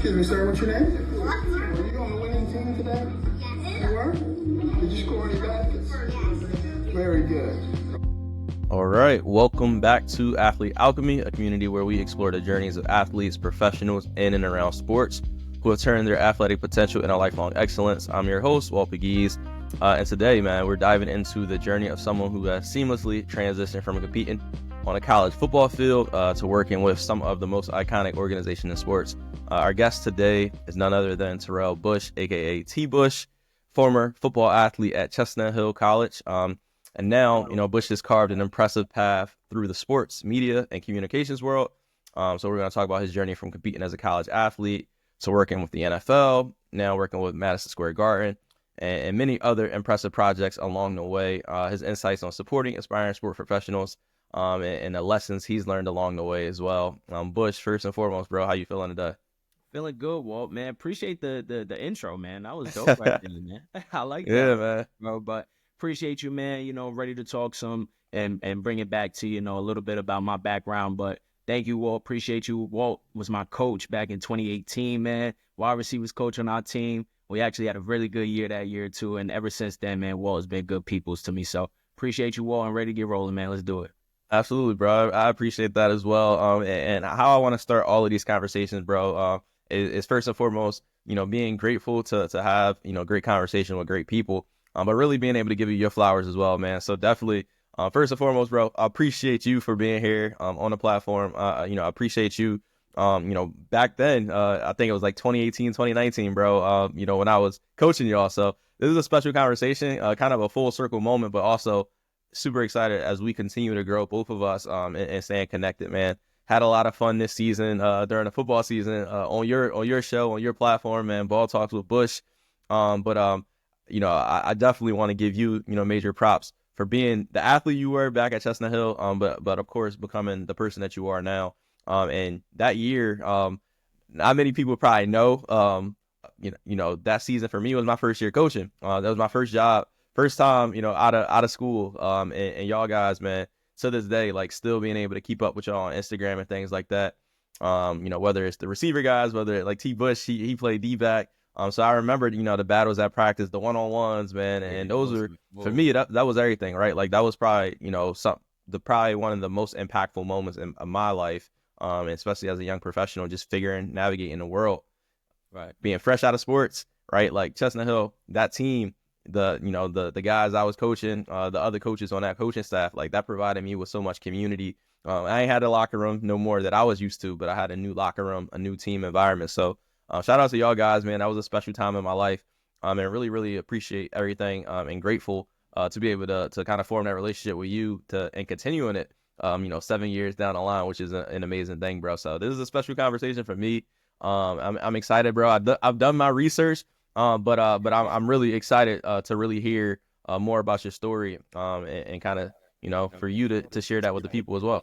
Excuse me, sir, what's your name? Were you on the winning team today? Yes. You were? Did you score any baskets? Yes. Very good. All right, welcome back to Athlete Alchemy, a community where we explore the journeys of athletes, professionals in and around sports who have turned their athletic potential into lifelong excellence. I'm your host, Walt Pegues, and today, man, we're diving into the journey of someone who has seamlessly transitioned from competing on a college football field to working with some of the most iconic organizations in sports. Our guest today is none other than Terrell Bush, aka T. Bush, former football athlete at Chestnut Hill College. And now, Bush has carved an impressive path through the sports, media, and communications world. So we're going to talk about his journey from competing as a college athlete to working with the NFL, now working with Madison Square Garden, and many other impressive projects along the way. His insights on supporting aspiring sport professionals and the lessons he's learned along the way as well. Bush, first and foremost, bro, how you feeling today? Feeling good, Walt, man. Appreciate the intro, man. That was dope right there, man. I like that. Yeah, man. Bro, but appreciate you, man. Ready to talk some and bring it back to, a little bit about my background. But thank you, Walt. Appreciate you. Walt was my coach back in 2018, man. Wide receivers coach on our team. We actually had a really good year that year, too. And ever since then, man, Walt has been good peoples to me. So appreciate you, Walt. I'm ready to get rolling, man. Let's do it. Absolutely, bro. I appreciate that as well. And how I want to start all of these conversations, bro, is first and foremost, being grateful to have, great conversation with great people, but really being able to give you your flowers as well, man. So definitely, first and foremost, bro, I appreciate you for being here on the platform. I appreciate you, back then, I think it was like 2018, 2019, bro, when I was coaching y'all. So this is a special conversation, kind of a full circle moment, but also super excited as we continue to grow, both of us, and staying connected, man. Had a lot of fun this season during the football season on your show, on your platform, man. Ball Talks with Bush. I definitely want to give you, major props for being the athlete you were back at Chestnut Hill, but of course becoming the person that you are now. And that year, not many people probably know, that season for me was my first year coaching. That was my first job, first time, out of school. And y'all guys, man, to this day, like still being able to keep up with y'all on Instagram and things like that. Whether it's the receiver guys, whether like T. Bush, he played D-back. So I remember, the battles at practice, the one-on-ones, man. And those were, for me, that was everything, right? Like that was probably, probably one of the most impactful moments in my life, especially as a young professional, just navigating the world, right? Being fresh out of sports, right? Like Chestnut Hill, that team, the guys I was coaching, the other coaches on that coaching staff, like that provided me with so much community. I ain't had a locker room no more that I was used to, but I had a new locker room, a new team environment. So shout out to y'all guys, man. That was a special time in my life. And really, really appreciate everything, and grateful to be able to kind of form that relationship with you and continuing it, 7 years down the line, which is an amazing thing, bro. So this is a special conversation for me. I'm excited, bro. I've done my research. But I'm really excited to really hear more about your story, and kind of, for you to share that with the people as well.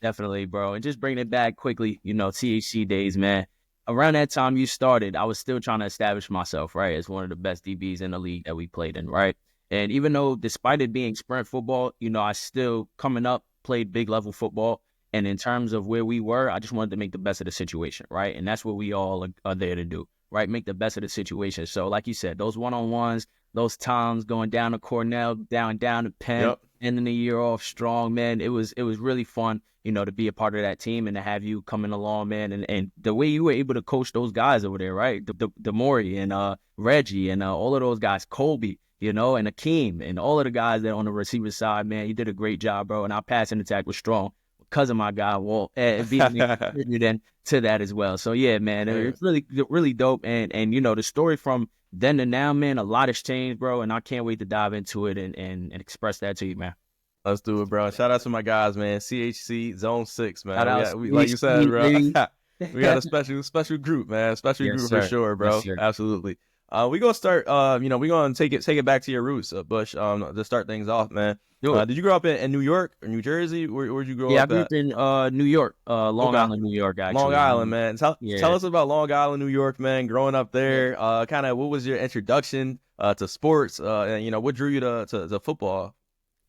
Definitely, bro. And just bringing it back quickly, THC days, man. Around that time you started, I was still trying to establish myself, right, as one of the best DBs in the league that we played in, right? And even though, despite it being sprint football, I still, coming up, played big level football. And in terms of where we were, I just wanted to make the best of the situation, right? And that's what we all are there to do. Right, make the best of the situation. So, like you said, those one-on-ones, those times going down to Cornell, down to Penn, ending the year off strong, man. It was really fun, to be a part of that team and to have you coming along, man. And the way you were able to coach those guys over there, right? The Maury and Reggie and all of those guys, Colby, and Akeem and all of the guys that on the receiver side, man. You did a great job, bro. And our passing attack was strong because of my guy Walt, and being contributing to that as well. So yeah, man, it's really, really dope. And the story from then to now, man, a lot has changed, bro. And I can't wait to dive into it and express that to you, man. Let's do it, bro. Shout out to my guys, man. CHC Zone 6, man. We like you said, bro. We got a special group, man. Special group for sure, bro. Yes, absolutely. We're gonna start. We're gonna take it back to your roots, Bush. To start things off, man. Did you grow up in New York or New Jersey? Where'd you grow up? Yeah, I grew up in New York, Long Island, New York. Actually, Long Island, man. Tell us about Long Island, New York, man. Growing up there, kind of what was your introduction to sports? And what drew you to football?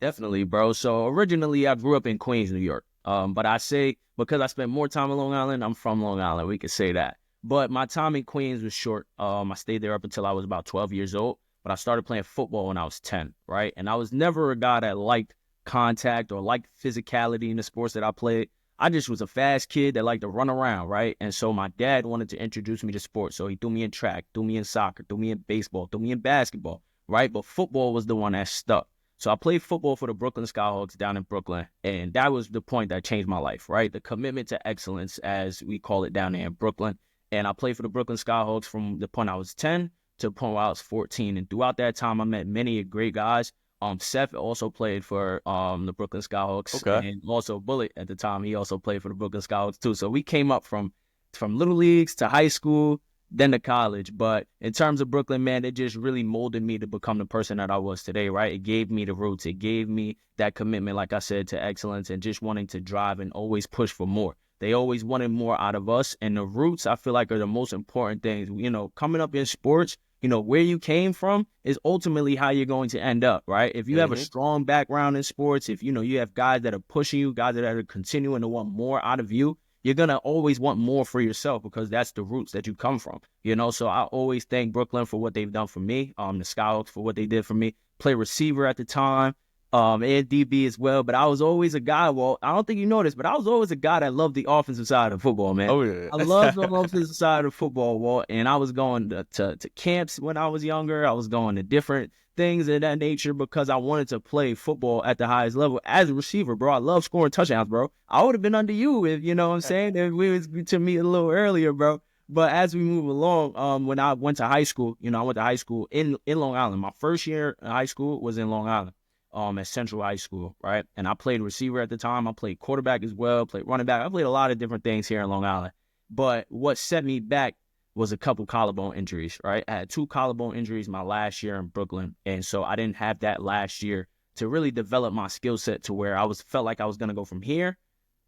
Definitely, bro. So originally, I grew up in Queens, New York. But I say because I spent more time in Long Island, I'm from Long Island. We could say that. But my time in Queens was short. I stayed there up until I was about 12 years old. But I started playing football when I was 10, right? And I was never a guy that liked contact or liked physicality in the sports that I played. I just was a fast kid that liked to run around, right? And so my dad wanted to introduce me to sports. So he threw me in track, threw me in soccer, threw me in baseball, threw me in basketball, right? But football was the one that stuck. So I played football for the Brooklyn Skyhawks down in Brooklyn. And that was the point that changed my life, right? The commitment to excellence, as we call it down there in Brooklyn. And I played for the Brooklyn Skyhawks from the point I was 10 to the point where I was 14. And throughout that time, I met many great guys. Seth also played for the Brooklyn Skyhawks, Okay. and also Bullet at the time. He also played for the Brooklyn Skyhawks too. So we came up from little leagues to high school, then to college. But in terms of Brooklyn, man, it just really molded me to become the person that I was today, right? It gave me the roots. It gave me that commitment, like I said, to excellence and just wanting to drive and always push for more. They always wanted more out of us. And the roots, I feel like, are the most important things. You know, coming up in sports, you know, where you came from is ultimately how you're going to end up, right? If you have a strong background in sports, if, you know, you have guys that are pushing you, guys that are continuing to want more out of you, you're going to always want more for yourself because that's the roots that you come from, you know? So I always thank Brooklyn for what they've done for me, the Skyhawks for what they did for me. Play receiver at the time, and DB as well. But I was always a guy, well, I don't think you know this, but I was always a guy that loved the offensive side of football, man. Oh, yeah. I loved the offensive side of football, Walt, and I was going to camps when I was younger. I was going to different things of that nature because I wanted to play football at the highest level as a receiver, bro. I love scoring touchdowns, bro. I would have been under you if, you know what I'm saying, if we was to meet a little earlier, bro. But as we move along, when I went to high school, you know, I went to high school in Long Island. My first year in high school was in Long Island. At Central High School, right? And I played receiver at the time. I played quarterback as well, played running back. I played a lot of different things here in Long Island. But what set me back was a couple collarbone injuries, right? I had 2 collarbone injuries my last year in Brooklyn. And so I didn't have that last year to really develop my skill set to where I felt like I was going to go from here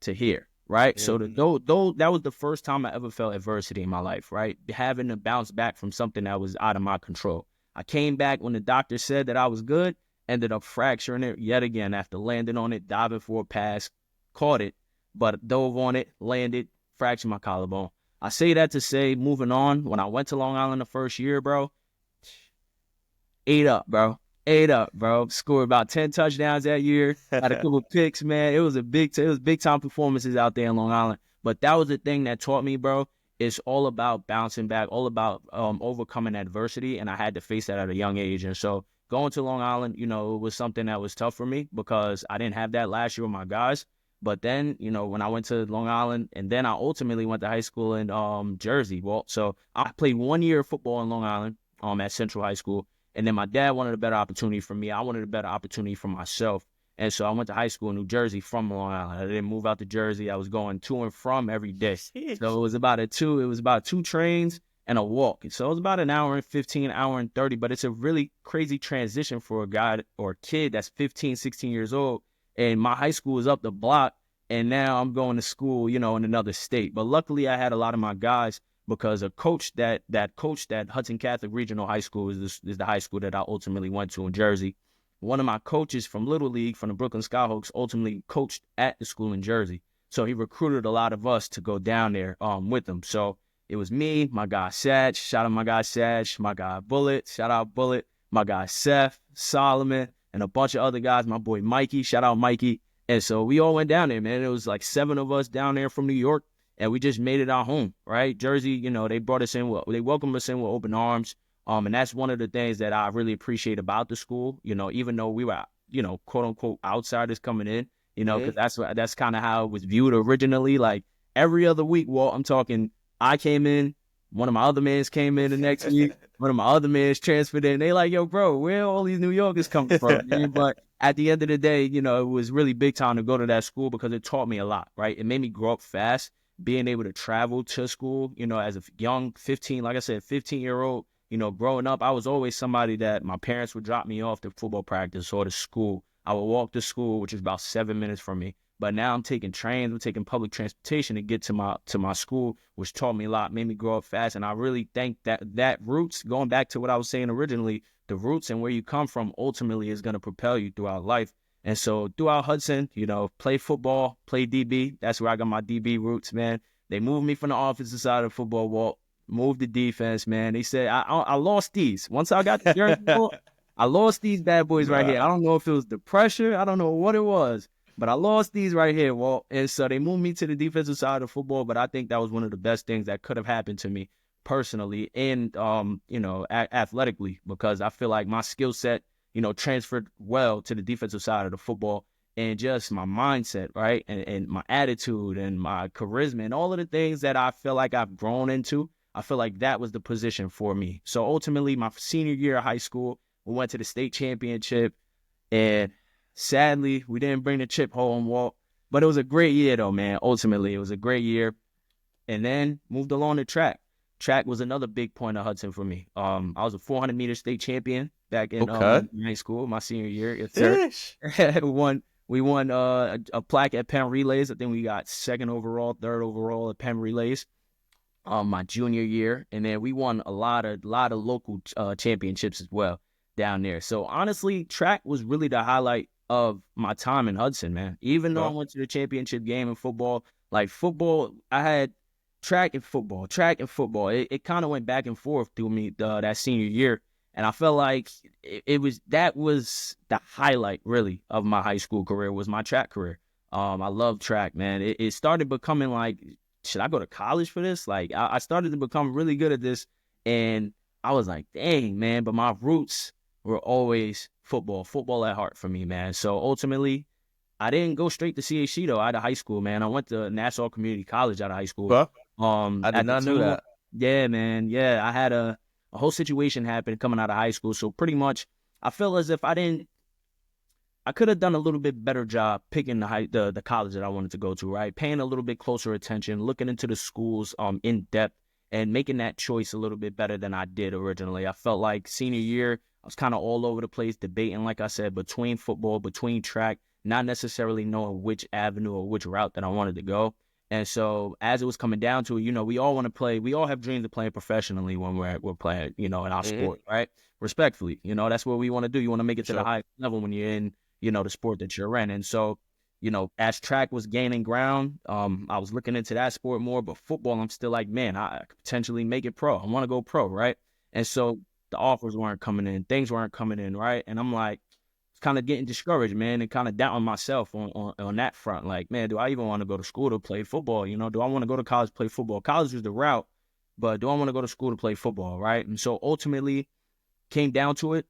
to here, right? So that was the first time I ever felt adversity in my life, right? Having to bounce back from something that was out of my control. I came back when the doctor said that I was good, ended up fracturing it yet again after landing on it, diving for a pass, caught it, but dove on it, landed, fractured my collarbone. I say that to say, moving on, when I went to Long Island the first year, bro, ate up, bro. Scored about 10 touchdowns that year. Had a couple picks, man. It was big time performances out there in Long Island. But that was the thing that taught me, bro. It's all about bouncing back, all about overcoming adversity, and I had to face that at a young age. And so going to Long Island, you know, it was something that was tough for me because I didn't have that last year with my guys. But then, you know, when I went to Long Island, and then I ultimately went to high school in Jersey. Well, so I played 1 year of football in Long Island at Central High School. And then my dad wanted a better opportunity for me. I wanted a better opportunity for myself. And so I went to high school in New Jersey from Long Island. I didn't move out to Jersey. I was going to and from every day. So it was about 2 trains and a walk. So it was about an hour and 15, hour and 30, but it's a really crazy transition for a guy or a kid that's 15, 16 years old. And my high school was up the block, and now I'm going to school, you know, in another state. But luckily I had a lot of my guys because a coach that coached at Hudson Catholic Regional High School is the high school that I ultimately went to in Jersey. One of my coaches from Little League, from the Brooklyn Skyhawks, ultimately coached at the school in Jersey. So he recruited a lot of us to go down there with him. So it was me, my guy Satch, shout out my guy Satch, my guy Bullet, shout out Bullet, my guy Seth, Solomon, and a bunch of other guys, my boy Mikey, shout out Mikey. And so we all went down there, man. It was like 7 of us down there from New York, and we just made it our home, right? Jersey, you know, they brought us in, they welcomed us in with open arms. And that's one of the things that I really appreciate about the school, you know, even though we were, you know, quote unquote outsiders coming in, you know, because that's kind of how it was viewed originally. Like every other week, well, I'm talking, I came in, one of my other mans came in the next week, one of my other mans transferred in. They like, yo, bro, where all these New Yorkers coming from? Man? But at the end of the day, you know, it was really big time to go to that school because it taught me a lot, right? It made me grow up fast, being able to travel to school, you know, as a young 15-year-old, you know, growing up, I was always somebody that my parents would drop me off to football practice or to school. I would walk to school, which is about 7 minutes from me. But now I'm taking trains, I'm taking public transportation to get to my school, which taught me a lot, made me grow up fast. And I really think that roots, going back to what I was saying originally, the roots and where you come from ultimately is going to propel you throughout life. And so throughout Hudson, you know, play football, play DB. That's where I got my DB roots, man. They moved me from the offensive side of football, Walt, moved the defense, man. They said I lost these. Once I got the jersey ball, I lost these bad boys right here. I don't know if it was the pressure. I don't know what it was, but I lost these right here, Walt. And so they moved me to the defensive side of football, but I think that was one of the best things that could have happened to me personally and, athletically, because I feel like my skill set, transferred well to the defensive side of the football, and just my mindset, right? And my attitude and my charisma and all of the things that I feel like I've grown into. I feel like that was the position for me. So ultimately, my senior year of high school, we went to the state championship, and sadly, we didn't bring the chip home, Walt. But it was a great year, though, man. Ultimately, it was a great year. And then moved along the track. Track was another big point of Hudson for me. I was a 400-meter state champion back in high school, my senior year. Yes, sir. We won a plaque at Penn Relays. I think we got second overall, third overall at Penn Relays my junior year. And then we won a lot of local championships as well down there. So honestly, track was really the highlight of my time in Hudson, man. Even though I went to the championship game in football, like football, I had track and football. It kind of went back and forth through me that senior year. And I felt like that was the highlight, really, of my high school career, was my track career. I love track, man. It started becoming like, should I go to college for this? Like, I started to become really good at this, and I was like, dang, man. But my roots were always football at heart for me, man. So ultimately, I didn't go straight to CHC, though, out of high school, man. I went to Nassau Community College out of high school. I did not know that. Yeah, man. Yeah, I had a whole situation happened coming out of high school. So pretty much, I feel as if I could have done a little bit better job picking the college that I wanted to go to, right? Paying a little bit closer attention, looking into the schools in depth, and making that choice a little bit better than I did originally. I felt like senior year, I was kind of all over the place, debating, like I said, between football, between track, not necessarily knowing which avenue or which route that I wanted to go. And so as it was coming down to it, we all want to play. We all have dreams of playing professionally when we're playing, in our sport, right? Respectfully, that's what we want to do. You want to make it to the high level when you're in, the sport that you're in. And so, as track was gaining ground, I was looking into that sport more. But football, I'm still like, man, I could potentially make it pro. I want to go pro, right? And so the offers weren't coming in. Things weren't coming in, right? And I'm like, kind of getting discouraged, man, and kind of doubting myself on that front. Like, man, do I even want to go to school to play football? Do I want to go to college to play football? College is the route, but do I want to go to school to play football, right? And so ultimately came down to it,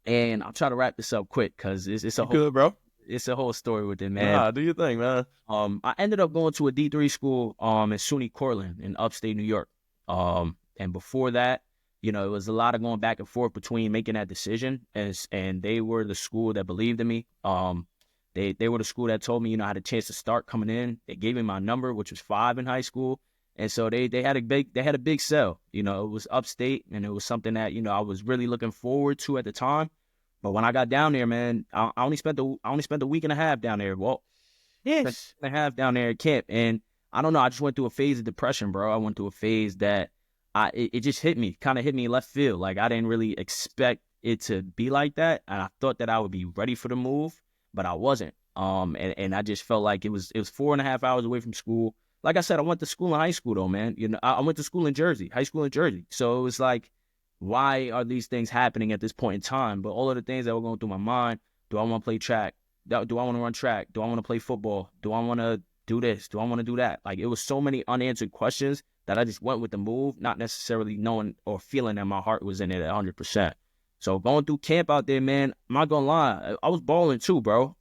and I'll try to wrap this up quick because it's a whole, good, bro. It's a whole story with it, man. Do your thing, man. I ended up going to a D3 school in SUNY Cortland in upstate New York. And before that, it was a lot of going back and forth between making that decision, and they were the school that believed in me. They were the school that told me, I had a chance to start coming in. They gave me my number, which was 5 in high school, and so they had a big sell. It was upstate, and it was something that I was really looking forward to at the time. But when I got down there, man, I only spent a week and a half down there. Well, yes, a half down there at camp, and I don't know. I just went through a phase of depression, bro. I went through a phase that it just hit me left field. Like, I didn't really expect it to be like that. And I thought that I would be ready for the move, but I wasn't. And I just felt like it was 4.5 hours away from school. Like I said, I went to school in high school though, man. I went to school in Jersey, high school in Jersey. So it was like, why are these things happening at this point in time? But all of the things that were going through my mind, do I want to play track? Do I want to run track? Do I want to play football? Do I want to do this? Do I want to do that? Like, it was so many unanswered questions that I just went with the move, not necessarily knowing or feeling that my heart was in it at 100%. So going through camp out there, man, I'm not gonna lie, I was balling too, bro.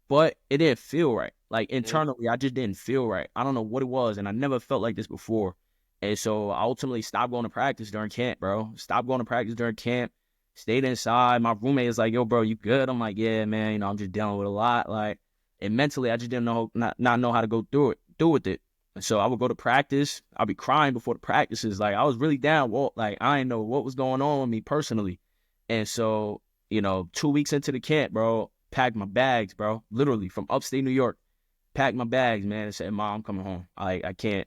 But it didn't feel right. Like, internally, I just didn't feel right. I don't know what it was, and I never felt like this before. And so I ultimately stopped going to practice during camp, bro. Stopped going to practice during camp. Stayed inside. My roommate is like, yo, bro, you good? I'm like, yeah, man, I'm just dealing with a lot. Like, and mentally, I just didn't know, not know how to go through with it. And so I would go to practice. I'd be crying before the practices. Like, I was really down. Well, like, I didn't know what was going on with me personally. And so, 2 weeks into the camp, bro, packed my bags, bro, literally from upstate New York, packed my bags, man, and said, Mom, I'm coming home. I can't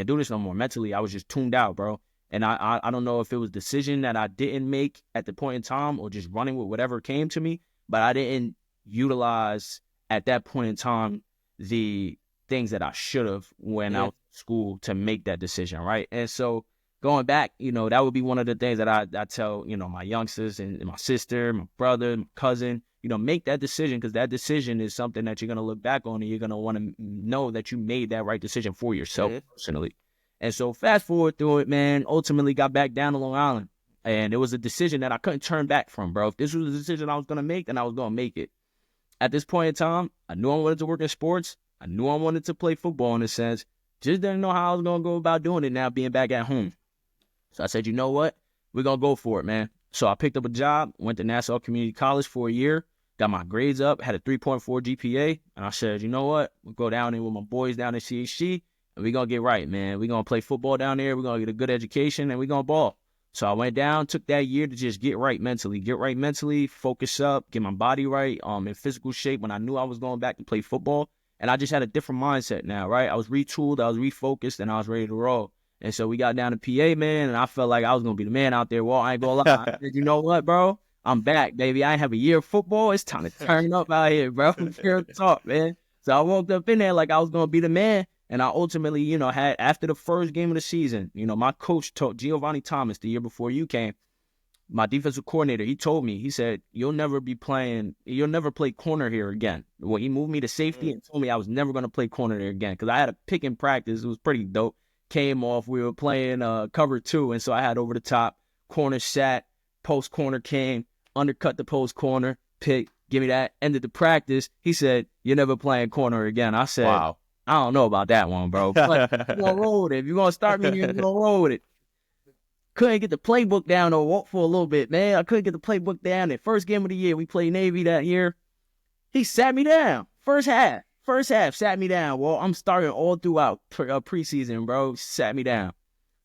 do this no more. Mentally, I was just tuned out, bro. And I don't know if it was a decision that I didn't make at the point in time or just running with whatever came to me, but I didn't utilize at that point in time the things that I should have when I was in school to make that decision, right? And so going back, that would be one of the things that I tell, my youngsters and my sister, my brother, my cousin, make that decision, because that decision is something that you're going to look back on, and you're going to want to know that you made that right decision for yourself personally. And so fast forward through it, man, ultimately got back down to Long Island. And it was a decision that I couldn't turn back from, bro. If this was a decision I was going to make, then I was going to make it. At this point in time, I knew I wanted to work in sports. I knew I wanted to play football in a sense. Just didn't know how I was going to go about doing it now, being back at home. So I said, you know what? We're going to go for it, man. So I picked up a job, went to Nassau Community College for a year, got my grades up, had a 3.4 GPA. And I said, you know what? We'll go down there with my boys down at CHC, and we're going to get right, man. We're going to play football down there. We're going to get a good education, and we're going to ball. So I went down, took that year to just get right mentally, focus up, get my body right, in physical shape when I knew I was going back to play football. And I just had a different mindset now, right? I was retooled, I was refocused, and I was ready to roll. And so we got down to PA, man, and I felt like I was going to be the man out there. Well, I ain't going to lie. I said, you know what, bro? I'm back, baby. I ain't have a year of football. It's time to turn up out here, bro. Real talk, man. So I walked up in there like I was going to be the man. And I ultimately, had, after the first game of the season, my coach told Giovanni Thomas the year before you came, my defensive coordinator, he told me, he said, you'll never play corner here again. Well, he moved me to safety and told me I was never going to play corner there again, because I had a pick in practice. It was pretty dope. Came off, we were playing cover 2, and so I had over the top, corner sat, post corner came, undercut the post corner, pick, give me that, ended the practice. He said, you're never playing corner again. I said, wow. I don't know about that one, bro. But you're going to roll with it. If you're going to start me, you're going to roll with it. Couldn't get the playbook down or walk for a little bit, man. I couldn't get the playbook down. The first game of the year, we played Navy that year. He sat me down. First half, sat me down. Well, I'm starting all throughout preseason, bro. Sat me down.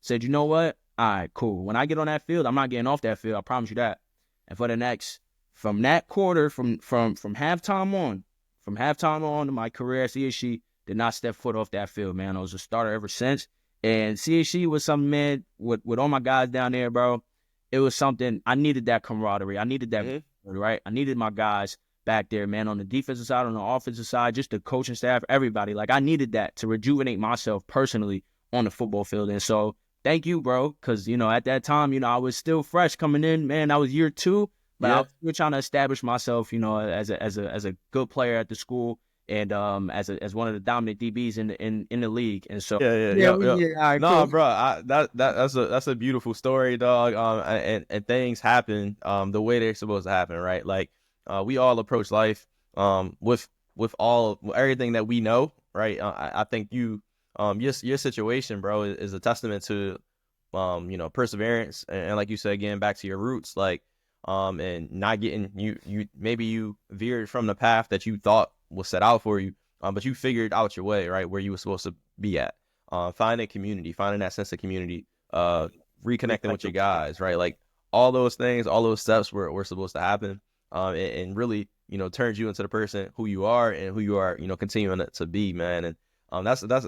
Said, you know what? All right, cool. When I get on that field, I'm not getting off that field. I promise you that. And for the next, from that quarter, from halftime on to my career at CHC, did not step foot off that field, man. I was a starter ever since. And CHC was something, man, with all my guys down there, bro. It was something, I needed that camaraderie. I needed that, right? I needed my guys back there, man, on the defensive side, on the offensive side, just the coaching staff, everybody. Like, I needed that to rejuvenate myself personally on the football field. And so, thank you, bro, because, at that time, I was still fresh coming in, man. I was year 2, but I was still trying to establish myself, as a good player at the school. And as one of the dominant DBs in the league, and so yeah. All right, no, cool. bro, that's a beautiful story, dog. And things happen the way they're supposed to happen, right? Like we all approach life with everything that we know, right? I think your situation, bro, is a testament to perseverance and like you said, again, back to your roots, like and not getting you veered from the path that you thought was set out for you, but you figured out your way, right, where you were supposed to be at, finding community, finding that sense of community, reconnecting with your guys, right, like all those things, all those steps were supposed to happen, and really, turns you into the person who you are and who you are, continuing to be, man. And that's I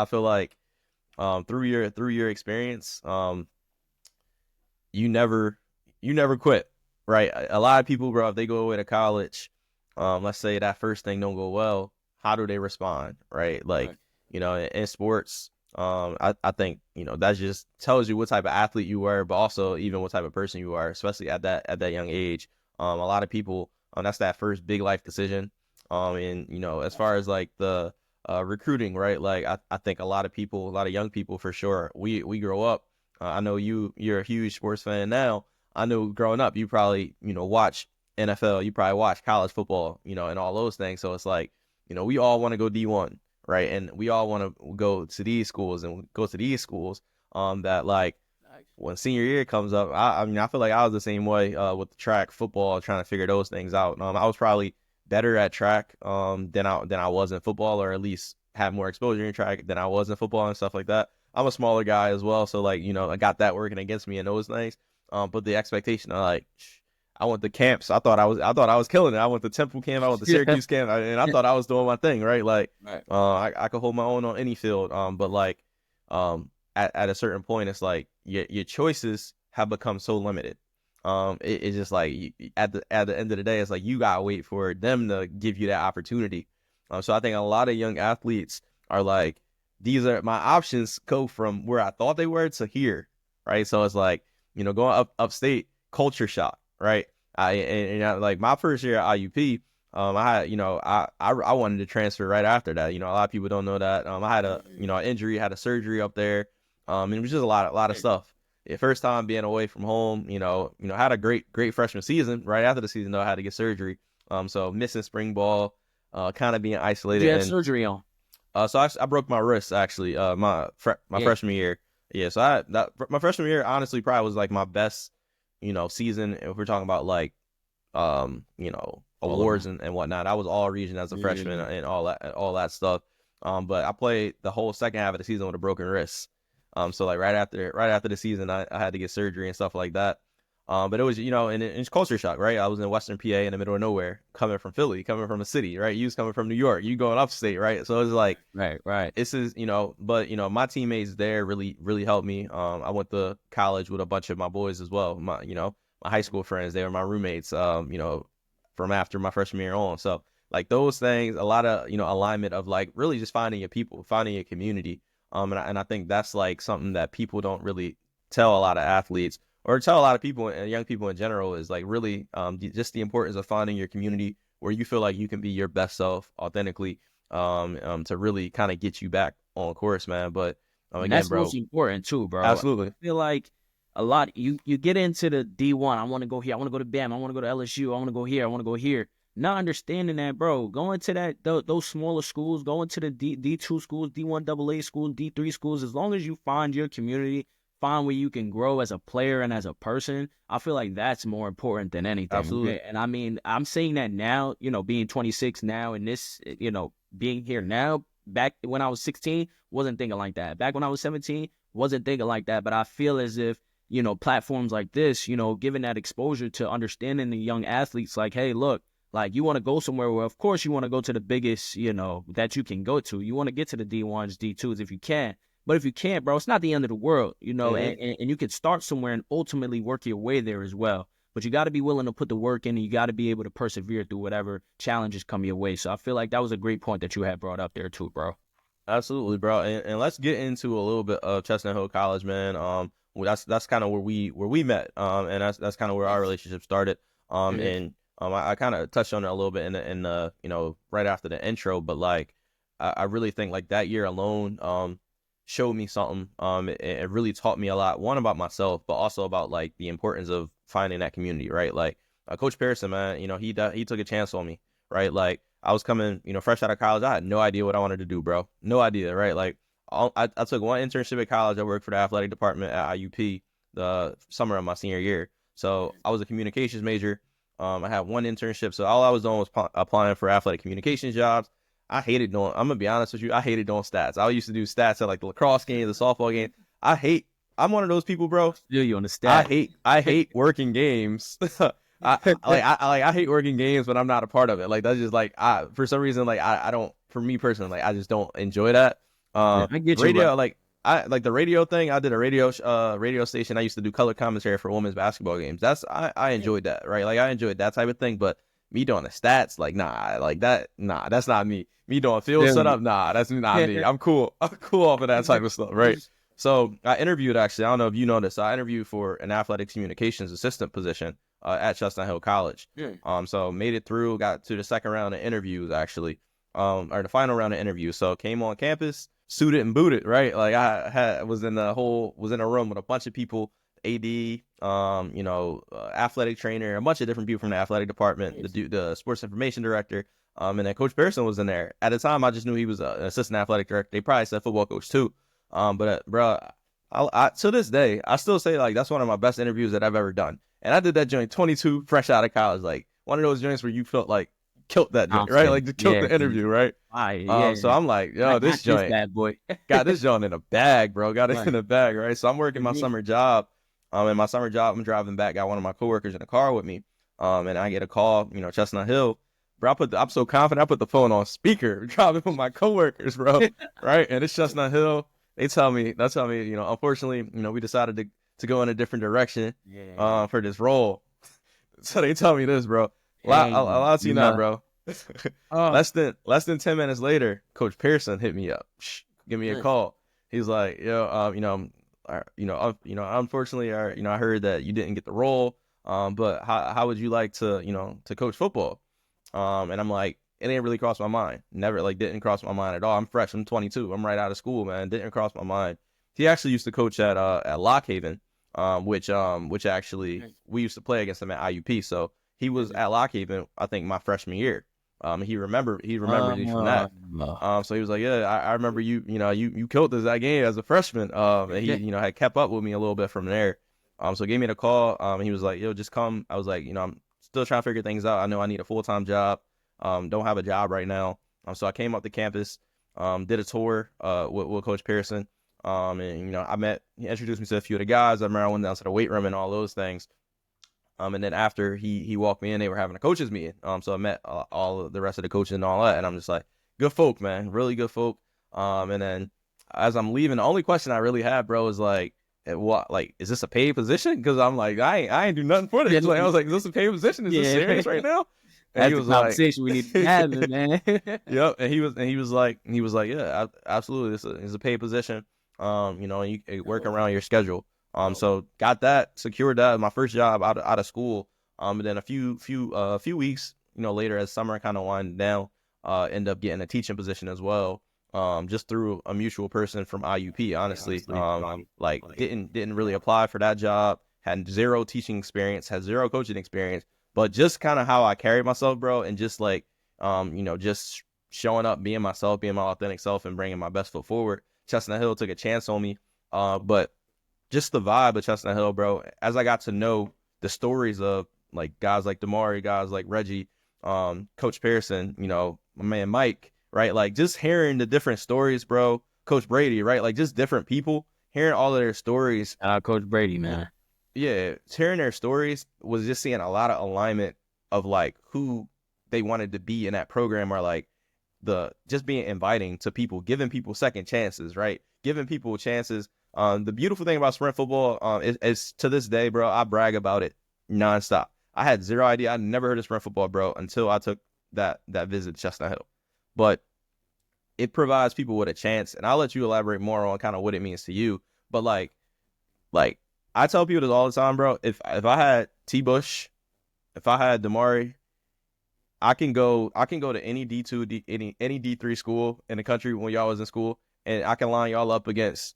feel like through your experience, you never quit, right? A lot of people, bro, if they go away to college, let's say that first thing don't go well, how do they respond, right? Like, in sports, I think, that just tells you what type of athlete you are, but also even what type of person you are, especially at that young age. A lot of people, that's that first big life decision. And, as far as like the recruiting, right? Like, I think a lot of young people for sure, we grow up. I know you're a huge sports fan now. I know growing up, you probably, watch NFL, you probably watch college football, and all those things. So it's like, we all want to go D1, right? And we all want to go to these schools that like when senior year comes up, I mean, I feel like I was the same way with the track football, trying to figure those things out. I was probably better at track than I was in football, or at least had more exposure in track than I was in football and stuff like that. I'm a smaller guy as well, so like, I got that working against me and those things. But the expectation of like, I went to camps. I thought I was killing it. I went to Temple camp. I went to Syracuse camp, and I thought I was doing my thing, right? Like, I could hold my own on any field. But like, at a certain point, it's like your choices have become so limited. It's just like at the end of the day, it's like you gotta wait for them to give you that opportunity. So I think a lot of young athletes are like, these are my options go from where I thought they were to here, right? So it's like, going upstate, culture shock, right? Like my first year at IUP, I had, I wanted to transfer right after that. A lot of people don't know that. I had an injury, had a surgery up there. And it was just a lot of stuff. The first time being away from home, had a great freshman season. Right after the season, though, I had to get surgery. So missing spring ball, kind of being isolated. You had surgery on? So I broke my wrist actually. My freshman year. Yeah. So my freshman year honestly probably was like my best, season. If we're talking about like, awards and whatnot. I was all region as a freshman and all that stuff. But I played the whole second half of the season with a broken wrist. So like right after the season, I had to get surgery and stuff like that. But it was, and it's culture shock, right? I was in Western PA in the middle of nowhere, coming from Philly, coming from a city, right? You was coming from New York, you going upstate, right? So it was like, right. This is, but my teammates there really helped me. I went to college with a bunch of my boys as well. My high school friends, they were my roommates, from after my freshman year on. So like those things, a lot of, alignment of like really just finding your people, finding your community. And I think that's like something that people don't really tell a lot of athletes or tell a lot of people and young people in general is like really just the importance of finding your community where you feel like you can be your best self authentically to really kind of get you back on course, man. But again, that's bro, most important too, bro. Absolutely. I feel like a lot you get into the D1. I want to go here. I want to go to BAM. I want to go to LSU. I want to go here. I want to go here. Not understanding that, bro. Going to those smaller schools, going to the D2 schools, D1 AA schools, D3 schools. As long as you find your community, find where you can grow as a player and as a person, I feel like that's more important than anything. Absolutely. Okay? And I mean, I'm saying that now, being 26 now and this, being here now. Back when I was 16, wasn't thinking like that. Back when I was 17, wasn't thinking like that. But I feel as if, platforms like this, giving that exposure to understanding the young athletes, like, hey, look, like you want to go somewhere where, of course, you want to go to the biggest, that you can go to. You want to get to the D1s, D2s if you can. But if you can't, bro, it's not the end of the world, and you can start somewhere and ultimately work your way there as well. But you got to be willing to put the work in and you got to be able to persevere through whatever challenges come your way. So I feel like that was a great point that you had brought up there too, bro. Absolutely, bro. And let's get into a little bit of Chestnut Hill College, man. That's kind of where we met. And that's kind of where our relationship started. And I kind of touched on it a little bit in the right after the intro, but like I really think like that year alone showed me something. It really taught me a lot, one about myself, but also about like the importance of finding that community, right? Like Coach Pearson, man, he took a chance on me, right? Like I was coming, fresh out of college. I had no idea what I wanted to do, bro. No idea, right? Like I took one internship at college. I worked for the athletic department at IUP the summer of my senior year. So I was a communications major. I had one internship. So all I was doing was applying for athletic communications jobs. I hated doing, I'm going to be honest with you, I hated doing stats. I used to do stats at like the lacrosse games, the softball game. I'm one of those people, bro. Feel you on the stats. I hate working games. I hate working games, but I'm not a part of it. Like that's just like for some reason, like I don't. For me personally, like I just don't enjoy that. I get you. Radio, bro. like I like the radio thing. I did a radio station. I used to do color commentary for women's basketball games. I enjoyed that, right? Like I enjoyed that type of thing. But me doing the stats, like that's not me. Me doing field setup, that's not me. I'm cool. I'm cool off of that type of stuff, right? So I interviewed actually. I don't know if you know this. I interviewed for an athletics communications assistant position at Chestnut Hill College. So made it through, got to the second round of interviews actually, or the final round of interviews. So came on campus, suited and booted, right? Like I was in a room with a bunch of people, AD, athletic trainer, a bunch of different people from the athletic department, the sports information director, and then Coach Pearson was in there. At the time, I just knew he was an assistant athletic director. They probably said football coach too. But bro, I to this day, I still say like that's one of my best interviews that I've ever done. And I did that joint 22, fresh out of college, like one of those joints where you felt like killed that joint, right? Like just killed the interview, right? So I'm like, yo, this joint, bad boy. got this joint in a bag, bro. Got it in a bag, right? So I'm working my summer job. In my summer job, I'm driving back. Got one of my coworkers in the car with me. And I get a call, Chestnut Hill. Bro, I'm so confident. I put the phone on speaker, driving with my coworkers, bro. Right? And it's Chestnut Hill. They tell me, unfortunately, we decided to go in a different direction for this role. So they tell me this, bro. I'll tell you now, bro. Less than 10 minutes later, Coach Pearson hit me up. give me a call. He's like, yo, unfortunately, I heard that you didn't get the role. But how would you like to coach football? And I'm like, it didn't really cross my mind. Never, like, didn't cross my mind at all. I'm fresh. I'm 22. I'm right out of school, man. Didn't cross my mind. He actually used to coach at Lock Haven, which actually we used to play against him at IUP. So he was at Lock Haven, I think, my freshman year. He remembered me from that. So he was like, yeah, I remember you killed us that game as a freshman. And he, had kept up with me a little bit from there. So he gave me the call. And he was like, yo, just come. I was like, I'm still trying to figure things out. I know I need a full-time job. Don't have a job right now. So I came up to campus, did a tour with Coach Pearson. And he introduced me to a few of the guys. I remember I went down to the weight room and all those things. And then after he walked me in, they were having a coaches meeting. So I met all of the rest of the coaches and all that. And I'm just like, good folk, man, really good folk. And then as I'm leaving, the only question I really had, bro, is like, what, like, is this a paid position? Because I'm like, I ain't do nothing for this. Like, I was like, is this a paid position? Is this serious right now? And that's he was the conversation we need to have, man. Yep. And he was like, yeah, absolutely. This is a paid position. And you work around your schedule. So got that, secured that, my first job out of school. And then a few weeks, later as summer kind of winding down, end up getting a teaching position as well. Just through a mutual person from IUP, honestly. Didn't really apply for that job, had zero teaching experience, had zero coaching experience, but just kind of how I carried myself, bro. And just like, just showing up, being myself, being my authentic self and bringing my best foot forward. Chestnut Hill took a chance on me. But just the vibe of Chestnut Hill, bro, as I got to know the stories of like guys like Damari, guys like Reggie, Coach Pearson, my man Mike, right? Like just hearing the different stories, bro. Coach Brady, right? Like just different people, hearing all of their stories. Coach Brady, man. Yeah, hearing their stories was just seeing a lot of alignment of like who they wanted to be in that program, or like just being inviting to people, giving people second chances, right? Giving people chances. The beautiful thing about sprint football is to this day, bro, I brag about it nonstop. I had zero idea. I never heard of sprint football, bro, until I took that visit to Chestnut Hill. But it provides people with a chance, and I'll let you elaborate more on kind of what it means to you. But like I tell people this all the time, bro. If I had T. Bush, if I had Damari, I can go to any D2, any D3 school in the country when y'all was in school, and I can line y'all up against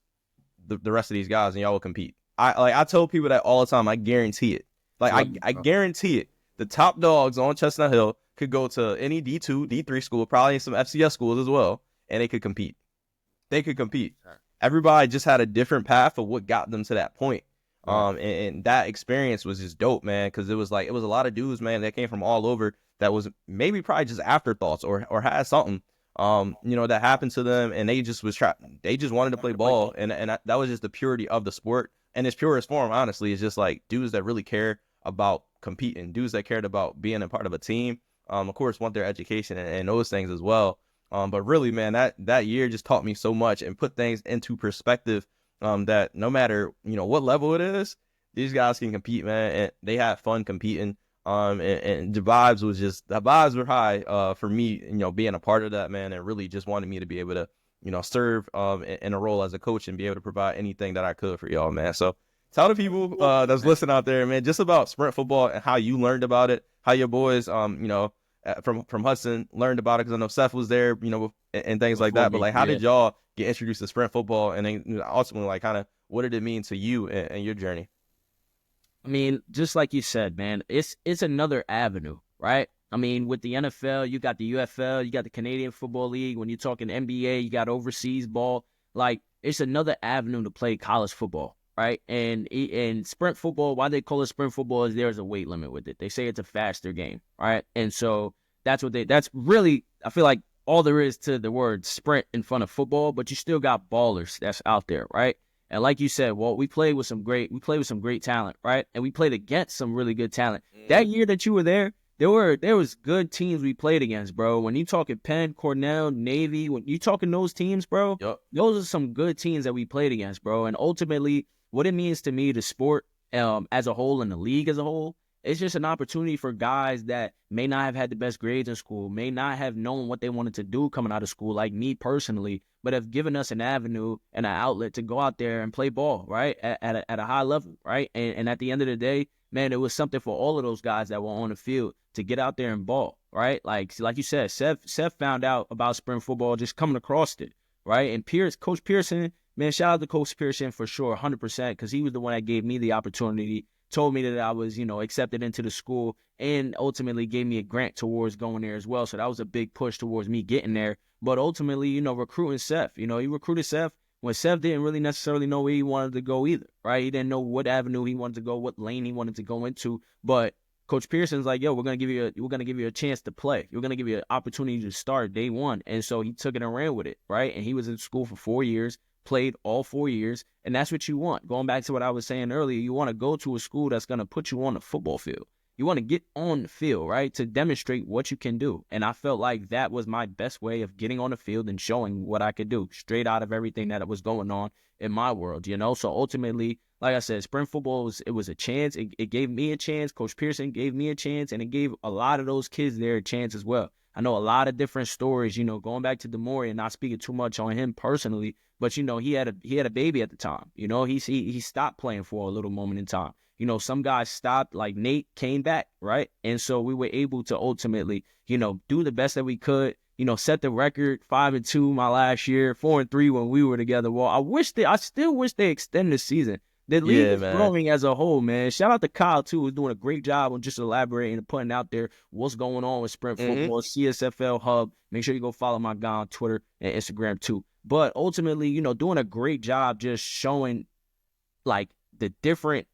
the rest of these guys, and y'all will compete. I tell people that all the time. I guarantee it. I guarantee it. The top dogs on Chestnut Hill could go to any D2, D3 school, probably some FCS schools as well, and they could compete. They could compete. Everybody just had a different path of what got them to that point. And that experience was just dope, man, because it was a lot of dudes, man, that came from all over that was maybe probably just afterthoughts or had something, that happened to them, and they just they just wanted to play ball, and that was just the purity of the sport. And its purest form, honestly, is just like dudes that really care about competing, dudes that cared about being a part of a team. Of course, want their education and those things as well. But really, man, that year just taught me so much and put things into perspective. That no matter what level it is, these guys can compete, man, and they had fun competing. And the vibes were high for me, being a part of that, man, and really just wanted me to be able to serve in a role as a coach and be able to provide anything that I could for y'all, man. So tell the people that's listening out there, man, just about sprint football and how you learned about it, how your boys from Hudson learned about it, because I know Seth was there, and things like that. But like, how did y'all get introduced to sprint football, and then ultimately, like, kind of what did it mean to you and your journey? I mean, just like you said, man, it's another avenue, right? I mean, with the NFL, you got the UFL, you got the Canadian Football League. When you're talking NBA, you got overseas ball. Like, it's another avenue to play college football, right? And sprint football, why they call it sprint football is there's a weight limit with it. They say it's a faster game, right? And so that's really, I feel like, all there is to the word sprint in front of football, but you still got ballers that's out there, right? And like you said, Walt, we played with some great talent, right? And we played against some really good talent. That year that you were there was good teams we played against, bro. When you talking Penn, Cornell, Navy, when you talking those teams, bro, those are some good teams that we played against, bro. And ultimately, what it means to me, the sport as a whole and the league as a whole, It's just an opportunity for guys that may not have had the best grades in school, may not have known what they wanted to do coming out of school, like me personally, but have given us an avenue and an outlet to go out there and play ball, right, at a high level, right? And at the end of the day, man, it was something for all of those guys that were on the field to get out there and ball, right? Like you said, Seth found out about spring football just coming across it, right? And Coach Pearson, man, shout out to Coach Pearson for sure, 100%, because he was the one that gave me the opportunity, told me that I was, accepted into the school, and ultimately gave me a grant towards going there as well. So that was a big push towards me getting there. But ultimately, recruiting Seth, he recruited Seth when Seth didn't really necessarily know where he wanted to go either, right? He didn't know what avenue he wanted to go, what lane he wanted to go into. But Coach Pearson's like, yo, we're gonna give you a chance to play. We're gonna give you an opportunity to start day one. And so he took it and ran with it, right? And he was in school for 4 years, played all 4 years, and that's what you want. Going back to what I was saying earlier, you want to go to a school that's gonna put you on the football field. You want to get on the field, right, to demonstrate what you can do. And I felt like that was my best way of getting on the field and showing what I could do straight out of everything that was going on in my world, So ultimately, like I said, spring football was a chance. It gave me a chance. Coach Pearson gave me a chance, and it gave a lot of those kids there a chance as well. I know a lot of different stories, going back to Demore and not speaking too much on him personally, but he had a baby at the time. He stopped playing for a little moment in time. Some guys stopped, like Nate came back, right? And so we were able to ultimately, do the best that we could, set the record 5-2 my last year, 4-3 when we were together. Well, I still wish they extended the season. The league is growing as a whole, man. Shout out to Kyle, too, who's doing a great job on just elaborating and putting out there what's going on with Sprint Football, CSFL Hub. Make sure you go follow my guy on Twitter and Instagram, too. But ultimately, doing a great job just showing, like, the different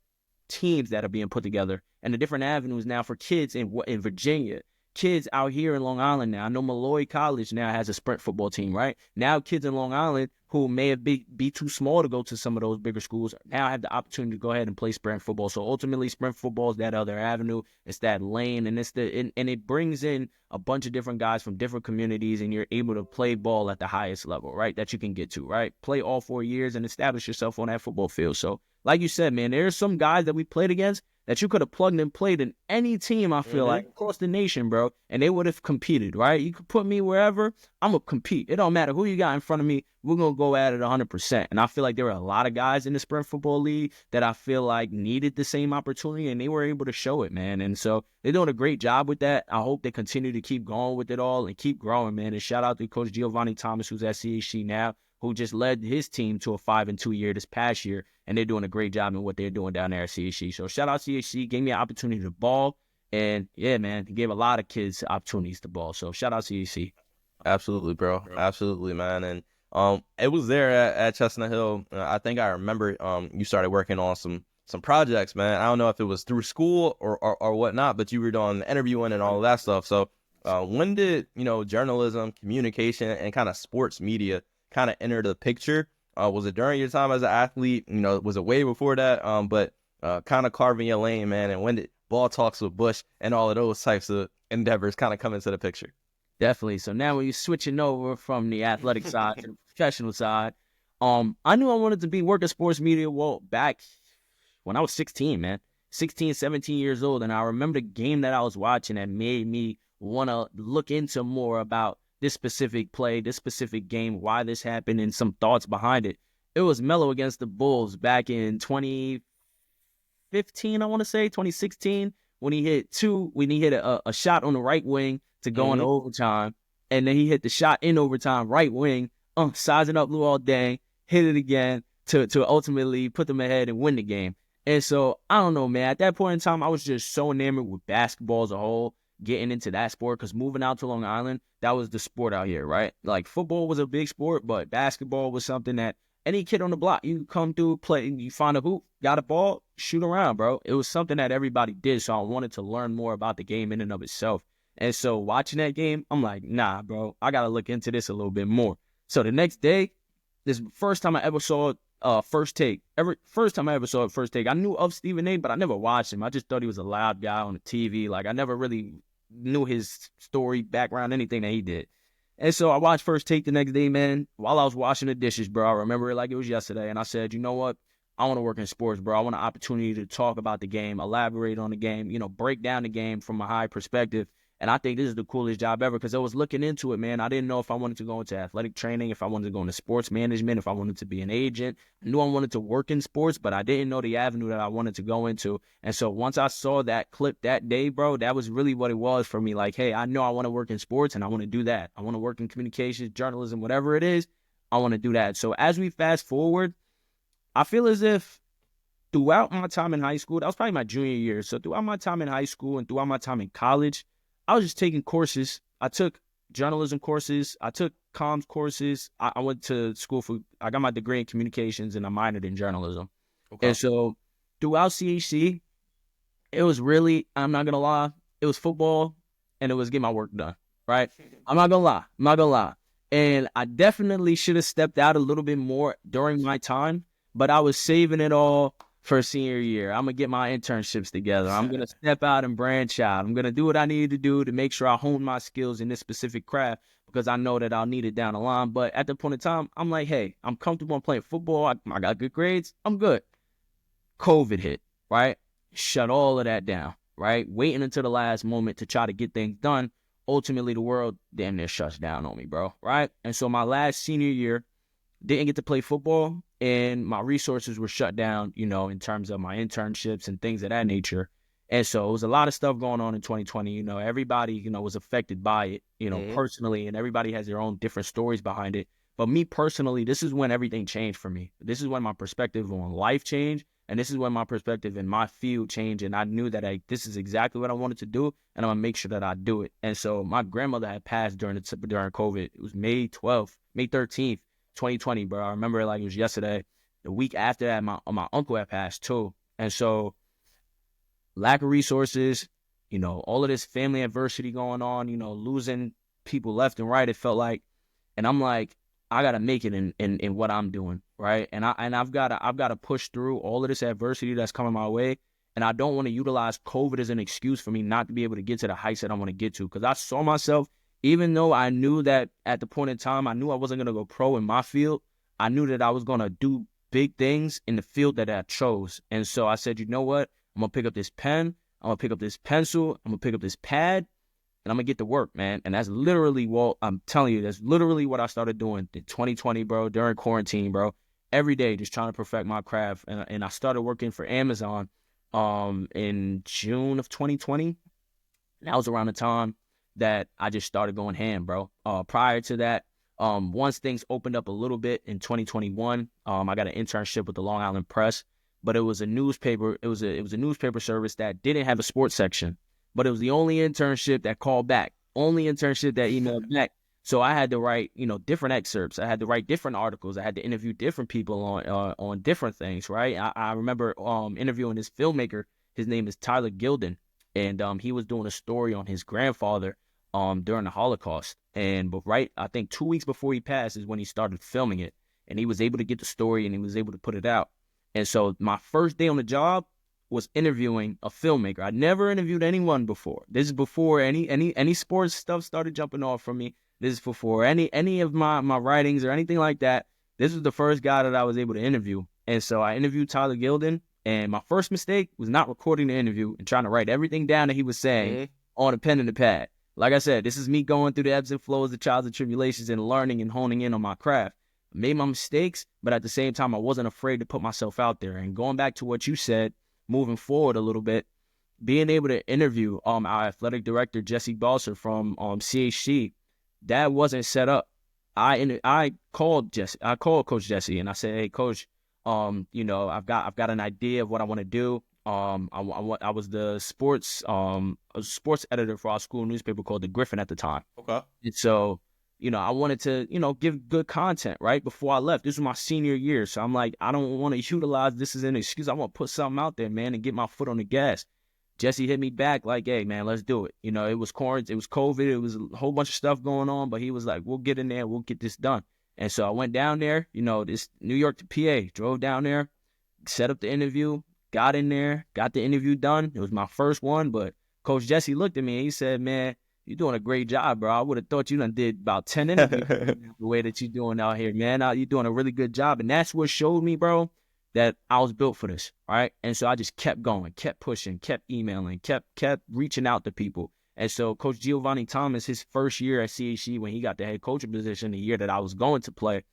teams that are being put together and the different avenues now for kids in Virginia, kids out here in Long Island now. I know Malloy College now has a sprint football team, right? Now kids in Long Island who may have be too small to go to some of those bigger schools now have the opportunity to go ahead and play sprint football. So ultimately, sprint football is that other avenue. It's that lane, and and it brings in a bunch of different guys from different communities, and you're able to play ball at the highest level, right, that you can get to, right? Play all 4 years and establish yourself on that football field. So like you said, man, there's some guys that we played against that you could have plugged and played in any team, I feel like, across the nation, bro, and they would have competed, right? You could put me wherever, I'm going to compete. It don't matter who you got in front of me, we're going to go at it 100%. And I feel like there were a lot of guys in the Sprint Football League that I feel like needed the same opportunity, and they were able to show it, man. And so they're doing a great job with that. I hope they continue to keep going with it all and keep growing, man. And shout out to Coach Giovanni Thomas, who's at CHC now, who just led his team to a 5-2 year this past year, and they're doing a great job in what they're doing down there at CHC. So shout out CHC, gave me an opportunity to ball, and yeah, man, he gave a lot of kids opportunities to ball. So shout out CHC. Absolutely, bro. Absolutely, man. And it was there at Chestnut Hill. I think I remember you started working on some projects, man. I don't know if it was through school or whatnot, but you were doing interviewing and all of that stuff. So when did journalism, communication, and kind of sports media kind of enter the picture? Was it during your time as an athlete? Was it way before that? But kind of carving your lane, man. And when did Ball Talks with Bush and all of those types of endeavors kind of come into the picture? Definitely. So now when you're switching over from the athletic side to the professional side, I knew I wanted to be working sports media back when I was 16, man. 16, 17 years old. And I remember the game that I was watching that made me want to look into more about this specific play, this specific game, why this happened, and some thoughts behind it. It was Melo against the Bulls back in 2015, I want to say, 2016, when he hit a shot on the right wing to go into overtime, and then he hit the shot in overtime, right wing, sizing up Lou all day, hit it again to ultimately put them ahead and win the game. And so, I don't know, man, at that point in time, I was just so enamored with basketball as a whole, getting into that sport, because moving out to Long Island, that was the sport out here, right? Like, football was a big sport, but basketball was something that any kid on the block, you come through, play, you find a hoop, got a ball, shoot around, bro. It was something that everybody did, so I wanted to learn more about the game in and of itself. And so watching that game, I'm like, nah, bro, I got to look into this a little bit more. So the next day, this first time I ever saw First Take. First time I ever saw First Take. I knew of Stephen A., but I never watched him. I just thought he was a loud guy on the TV. Like, I never really knew his story, background, anything that he did. And so I watched First Take the next day, man, while I was washing the dishes, bro. I remember it like it was yesterday. And I said, you know what? I want to work in sports, bro. I want an opportunity to talk about the game, elaborate on the game, break down the game from a high perspective. And I think this is the coolest job ever because I was looking into it, man. I didn't know if I wanted to go into athletic training, if I wanted to go into sports management, if I wanted to be an agent. I knew I wanted to work in sports, but I didn't know the avenue that I wanted to go into. And so once I saw that clip that day, bro, that was really what it was for me. Like, hey, I know I want to work in sports and I want to do that. I want to work in communications, journalism, whatever it is. I want to do that. So as we fast forward, I feel as if throughout my time in high school, that was probably my junior year. So throughout my time in high school and throughout my time in college, I was just taking courses. I took journalism courses. I took comms courses. I went to school I got my degree in communications and I minored in journalism. Okay. And so throughout CHC, it was really, I'm not going to lie, it was football and it was getting my work done, right? I'm not going to lie. And I definitely should have stepped out a little bit more during my time, but I was saving it all for senior year. I'm going to get my internships together. I'm going to step out and branch out. I'm going to do what I need to do to make sure I hone my skills in this specific craft because I know that I'll need it down the line. But at the point in time, I'm like, hey, I'm comfortable in playing football. I got good grades. I'm good. COVID hit, right? Shut all of that down, right? Waiting until the last moment to try to get things done. Ultimately, the world damn near shuts down on me, bro, right? And so my last senior year, didn't get to play football, and my resources were shut down, in terms of my internships and things of that nature. And so it was a lot of stuff going on in 2020. Everybody, was affected by it, personally, and everybody has their own different stories behind it. But me personally, this is when everything changed for me. This is when my perspective on life changed. And this is when my perspective in my field changed. And I knew that this is exactly what I wanted to do. And I'm going to make sure that I do it. And so my grandmother had passed during COVID. It was May 13th, 2020, bro. I remember it like it was yesterday. The week after that, my uncle had passed too. And so lack of resources, all of this family adversity going on, losing people left and right, it felt like. And I'm like, I gotta make it in what I'm doing, right? And I've gotta push through all of this adversity that's coming my way. And I don't want to utilize COVID as an excuse for me not to be able to get to the heights that I want to get to. Because I saw myself, even though I knew that at the point in time, I knew I wasn't gonna go pro in my field. I knew that I was gonna do big things in the field that I chose. And so I said, you know what? I'm gonna pick up this pen. I'm gonna pick up this pencil. I'm gonna pick up this pad. And I'm going to get to work, man. And that's literally I'm telling you, that's literally what I started doing in 2020, bro, during quarantine, bro. Every day, just trying to perfect my craft. And I started working for Amazon in June of 2020. And that was around the time that I just started going ham, bro. Prior to that, once things opened up a little bit in 2021, I got an internship with the Long Island Press. But it was a newspaper. It was a newspaper service that didn't have a sports section. But it was the only internship that called back, only internship that emailed back. So I had to write, different excerpts. I had to write different articles. I had to interview different people on different things, right? I remember interviewing this filmmaker. His name is Tyler Gilden, and he was doing a story on his grandfather during the Holocaust. But I think 2 weeks before he passed is when he started filming it, and he was able to get the story and he was able to put it out. And so my first day on the job was interviewing a filmmaker. I never interviewed anyone before. This is before any sports stuff started jumping off from me. This is before any of my writings or anything like that. This was the first guy that I was able to interview. And so I interviewed Tyler Gilden, and my first mistake was not recording the interview and trying to write everything down that he was saying on a pen and a pad. Like I said, this is me going through the ebbs and flows, the trials and tribulations, and learning and honing in on my craft. I made my mistakes, but at the same time, I wasn't afraid to put myself out there. And going back to what you said, moving forward a little bit, being able to interview our athletic director, Jesse Balser from CHC, that wasn't set up. I called Coach Jesse and I said, hey, Coach, I've got an idea of what I want to do. I was the sports editor for our school newspaper called The Griffin at the time. Okay. And so, I wanted to, give good content right before I left. This was my senior year. So I'm like, I don't want to utilize this as an excuse. I want to put something out there, man, and get my foot on the gas. Jesse hit me back like, hey, man, let's do it. It was quarantine, it was COVID, it was a whole bunch of stuff going on, but he was like, we'll get in there, we'll get this done. And so I went down there, this New York to PA, drove down there, set up the interview, got in there, got the interview done. It was my first one, but Coach Jesse looked at me and he said, man, you're doing a great job, bro. I would have thought you done did about 10 interviews the way that you're doing out here, man. You're doing a really good job. And that's what showed me, bro, that I was built for this, right? And so I just kept going, kept pushing, kept emailing, kept reaching out to people. And so Coach Giovanni Thomas, his first year at CHC, when he got the head coaching position, the year that I was going to play,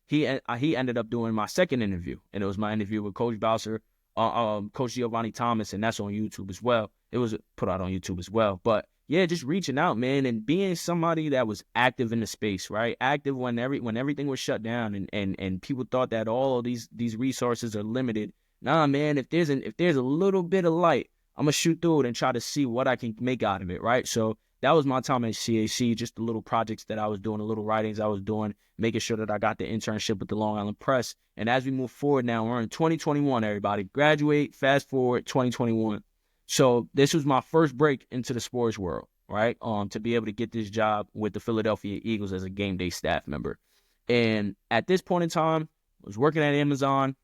he ended up doing my second interview, and it was my interview with Coach Bowser, Coach Giovanni Thomas, and that's on YouTube as well. It was put out on YouTube as well. But yeah, just reaching out, man, and being somebody that was active in the space, right? Active when everything was shut down, and people thought that all of these resources are limited. Nah, man, if there's a little bit of light, I'm gonna shoot through it and try to see what I can make out of it, right? So that was my time at CAC, just the little projects that I was doing, the little writings I was doing, making sure that I got the internship with the Long Island Press. And as we move forward now, we're in 2021, everybody. Graduate, fast forward, 2021. So this was my first break into the sports world, right? To be able to get this job with the Philadelphia Eagles as a game day staff member. And at this point in time, I was working at Amazon.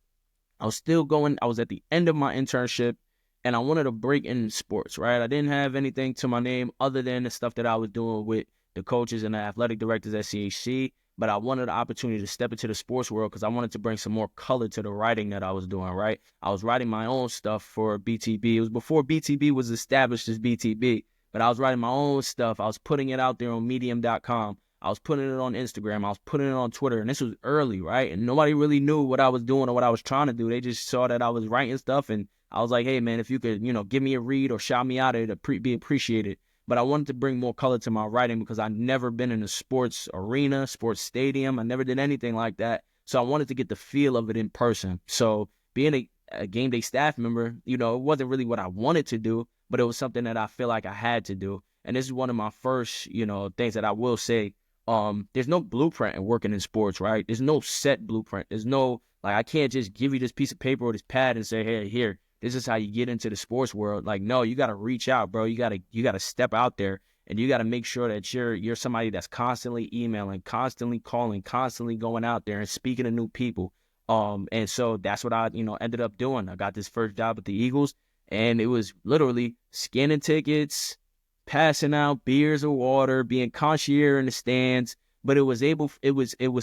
I was at the end of my internship, and I wanted to break in sports, right? I didn't have anything to my name other than the stuff that I was doing with the coaches and the athletic directors at CHC, but I wanted the opportunity to step into the sports world because I wanted to bring some more color to the writing that I was doing, right? I was writing my own stuff for BTB. It was before BTB was established as BTB, but I was writing my own stuff. I was putting it out there on medium.com. I was putting it on Instagram. I was putting it on Twitter, and this was early, right? And nobody really knew what I was doing or what I was trying to do. They just saw that I was writing stuff, and I was like, hey, man, if you could, give me a read or shout me out, it'd be appreciated. But I wanted to bring more color to my writing because I've never been in a sports arena, sports stadium. I never did anything like that. So I wanted to get the feel of it in person. So being a game day staff member, it wasn't really what I wanted to do, but it was something that I feel like I had to do. And this is one of my first, things that I will say. There's no blueprint in working in sports, right? There's no set blueprint. There's no, I can't just give you this piece of paper or this pad and say, hey, here, this is how you get into the sports world. No, you got to reach out, bro. You got to step out there, and you got to make sure that you're somebody that's constantly emailing, constantly calling, constantly going out there and speaking to new people. And so that's what I, ended up doing. I got this first job at the Eagles, and it was literally scanning tickets, passing out beers or water, being concierge in the stands. But it was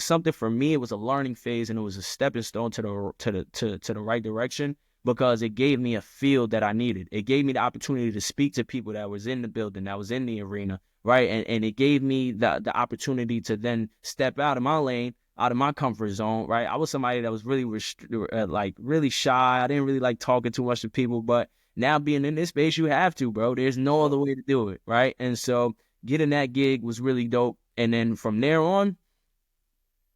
something for me. It was a learning phase, and it was a stepping stone to the right direction, because it gave me a field that I needed. It gave me the opportunity to speak to people that was in the building, that was in the arena, right? And it gave me the opportunity to then step out of my lane, out of my comfort zone, right? I was somebody that was really really shy. I didn't really like talking too much to people, but now being in this space, you have to, bro. There's no other way to do it, right? And so getting that gig was really dope. And then from there on,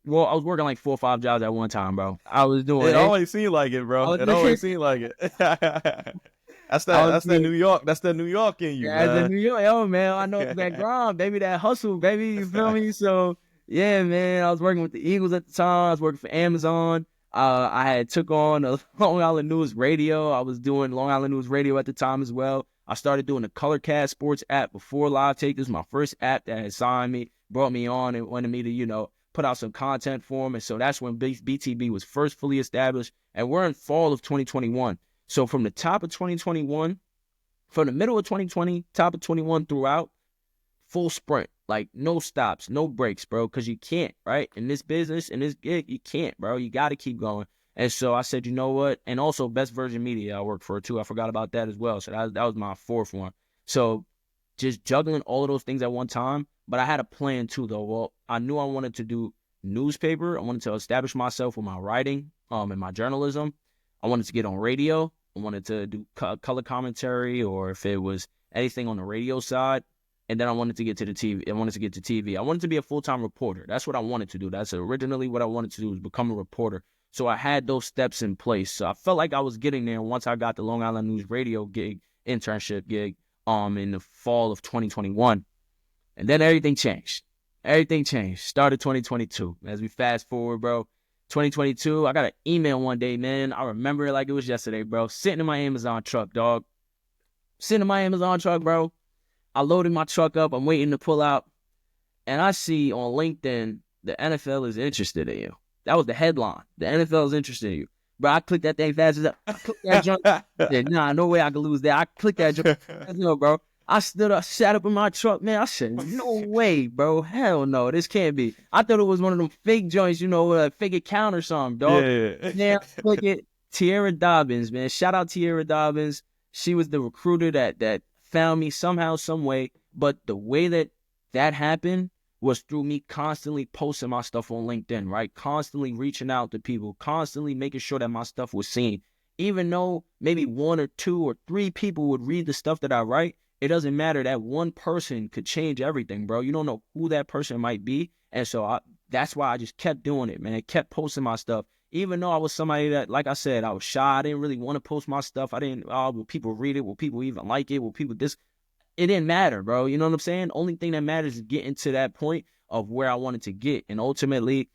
well, I was working 4 or 5 jobs at one time, bro. I was doing it. Always seemed like it, bro. It always seemed like it. That's that New York. That's that New York in you, man. That's the New York. Yo, man, I know that grind, baby, that hustle, baby. You feel me? So, yeah, man, I was working with the Eagles at the time. I was working for Amazon. I had took on a Long Island News Radio. I was doing Long Island News Radio at the time as well. I started doing the Colorcast Sports app before Live Take. This was my first app that had signed me, brought me on, and wanted me to, put out some content for them. And so that's when BTB was first fully established. And we're in fall of 2021. So from the top of 2021, from the middle of 2020, top of 21 throughout, full sprint. No stops, no breaks, bro, because you can't, right? In this business, in this gig, you can't, bro. You got to keep going. And so I said, you know what? And also Best Version Media I worked for, too. I forgot about that as well. So that was my fourth one. So just juggling all of those things at one time. But I had a plan, too, though. Well, I knew I wanted to do newspaper. I wanted to establish myself with my writing and my journalism. I wanted to get on radio. I wanted to do color commentary, or if it was anything on the radio side. And then I wanted to get to the TV. I wanted to get to TV. I wanted to be a full-time reporter. That's what I wanted to do. That's originally what I wanted to do, was become a reporter. So I had those steps in place. So I felt like I was getting there once I got the Long Island News Radio internship gig in the fall of 2021. And then everything changed. Started 2022. As we fast forward, bro, 2022, I got an email one day, man. I remember it like it was yesterday, bro. Sitting in my Amazon truck, dog. Bro. I loaded my truck up. I'm waiting to pull out. And I see on LinkedIn, the NFL is interested in you. That was the headline. The NFL is interested in you. Bro, I clicked that thing fast as I clicked that junk. Said, nah, no way I could lose that. I clicked that junk. Bro. I stood up, sat up in my truck, man. I said, no way, bro. Hell no, this can't be. I thought it was one of them fake joints, a fake account or something, dog. Yeah. Yeah, click it. Tierra Dobbins, man. Shout out Tierra Dobbins. She was the recruiter that found me somehow, some way. But the way that happened was through me constantly posting my stuff on LinkedIn, right? Constantly reaching out to people, constantly making sure that my stuff was seen. Even though maybe 1 or 2 or 3 people would read the stuff that I write, it doesn't matter. That one person could change everything, bro. You don't know who that person might be. And so that's why I just kept doing it, man. Kept posting my stuff. Even though I was somebody that, like I said, I was shy. I didn't really want to post my stuff. I didn't, will people read it? Will people even like it? Will people this? It didn't matter, bro. You know what I'm saying? Only thing that matters is getting to that point of where I wanted to get. And ultimately,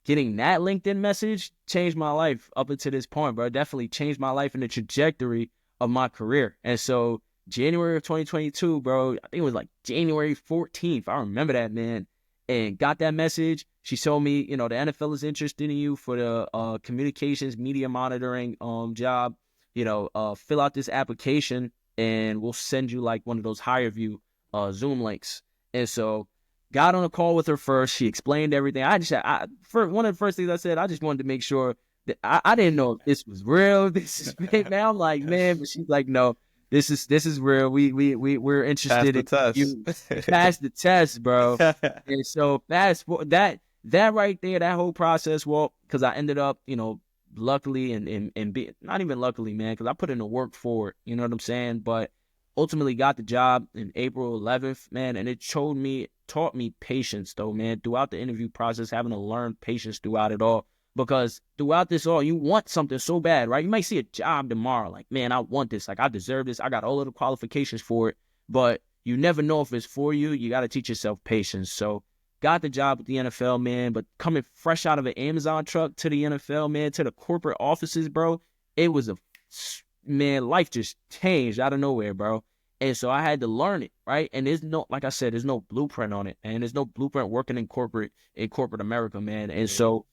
getting that LinkedIn message changed my life up until this point, bro. It definitely changed my life and the trajectory of my career. And so January of 2022, bro, I think it was like January 14th. I remember that, man. And got that message. She told me, the NFL is interested in you for the communications media monitoring job. Fill out this application and we'll send you like one of those hire view Zoom links. And so got on a call with her first. She explained everything. One of the first things I said, I just wanted to make sure that I didn't know if this was real. This is fake. Now I'm like, man, but she's like, no, this is real. We're interested in you. Pass the test, bro. And so fast forward that right there, that whole process, well, because I ended up, luckily and be not even luckily, man, because I put in the work for it. You know what I'm saying? But ultimately got the job in April 11th, man, and it taught me patience, though, man, throughout the interview process, having to learn patience throughout it all. Because throughout this all, you want something so bad, right? You might see a job tomorrow, like, man, I want this. Like, I deserve this. I got all of the qualifications for it. But you never know if it's for you. You got to teach yourself patience. So got the job with the NFL, man. But coming fresh out of an Amazon truck to the NFL, man, to the corporate offices, bro, it was life just changed out of nowhere, bro. And so I had to learn it, right? And like I said, there's no blueprint on it. And there's no blueprint working in corporate America, man. And so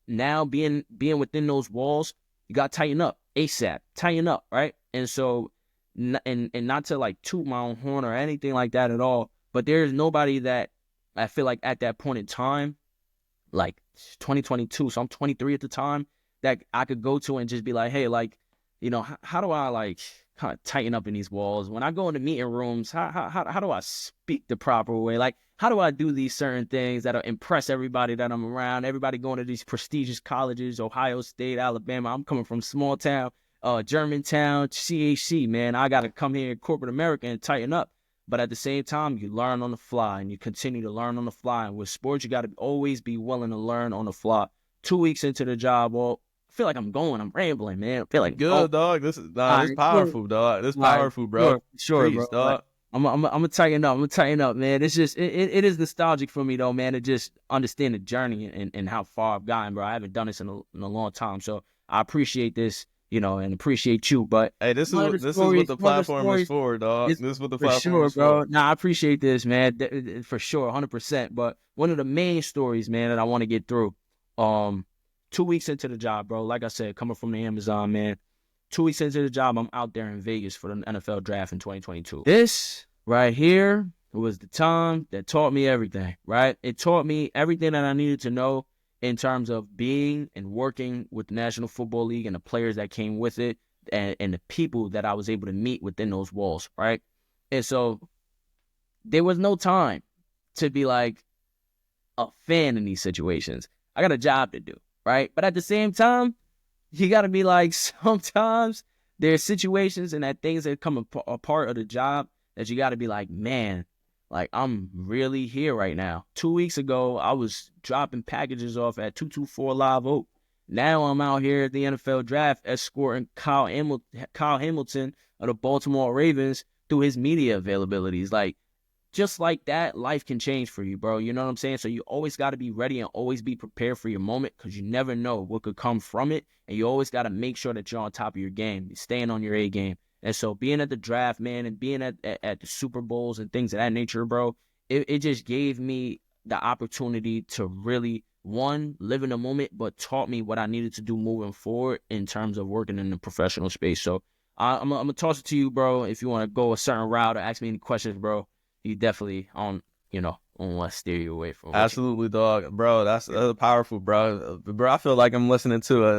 now being within those walls, you got to tighten up ASAP, tighten up, right? And so, and not to like toot my own horn or anything like that at all, but there's nobody that I feel like at that point in time, like 2022, so I'm 23 at the time, that I could go to and just be like, hey, like, how do I like kind of tighten up in these walls? When I go into meeting rooms, how do I speak the proper way? Like, how do I do these certain things that'll impress everybody that I'm around? Everybody going to these prestigious colleges, Ohio State, Alabama. I'm coming from small town, Germantown, CHC, man. I got to come here in corporate America and tighten up. But at the same time, you learn on the fly and you continue to learn on the fly. And with sports, you got to always be willing to learn on the fly. 2 weeks into the job, well, I feel like I'm rambling, man. I feel like good, dog. This is powerful, dog. This is powerful, bro. Sure, Trees, bro. dog. Like, I'm gonna tighten up. Man. It's just it is nostalgic for me though, man, to just understand the journey and how far I've gotten, bro. I haven't done this in a long time, so I appreciate this, and appreciate you. But hey, this is what the platform is for, dog. This is what the platform is bro. for. Nah, I appreciate this, man, for sure, 100%. But one of the main stories, man, that I want to get through, 2 weeks into the job, bro. Like I said, coming from the Amazon, man. 2 weeks into the job, I'm out there in Vegas for the NFL draft in 2022. This right here was the time that taught me everything, right? It taught me everything that I needed to know in terms of being and working with the National Football League and the players that came with it and the people that I was able to meet within those walls, right? And so there was no time to be like a fan in these situations. I got a job to do, right? But at the same time, you got to be like, sometimes there's situations and that things that come a part of the job that you got to be like, man, like I'm really here right now. 2 weeks ago, I was dropping packages off at 224 Live Oak. Now I'm out here at the NFL draft escorting Kyle Hamilton of the Baltimore Ravens through his media availabilities. Like, just like that, life can change for you, bro. You know what I'm saying? So you always got to be ready and always be prepared for your moment because you never know what could come from it. And you always got to make sure that you're on top of your game, you're staying on your A game. And so being at the draft, man, and being at the Super Bowls and things of that nature, bro, it just gave me the opportunity to really, one, live in the moment, but taught me what I needed to do moving forward in terms of working in the professional space. So I'm going to toss it to you, bro. If you want to go a certain route or ask me any questions, bro, you definitely on what steer you away from. Absolutely, dog, bro. That's powerful, bro. Bro, I feel like I'm listening to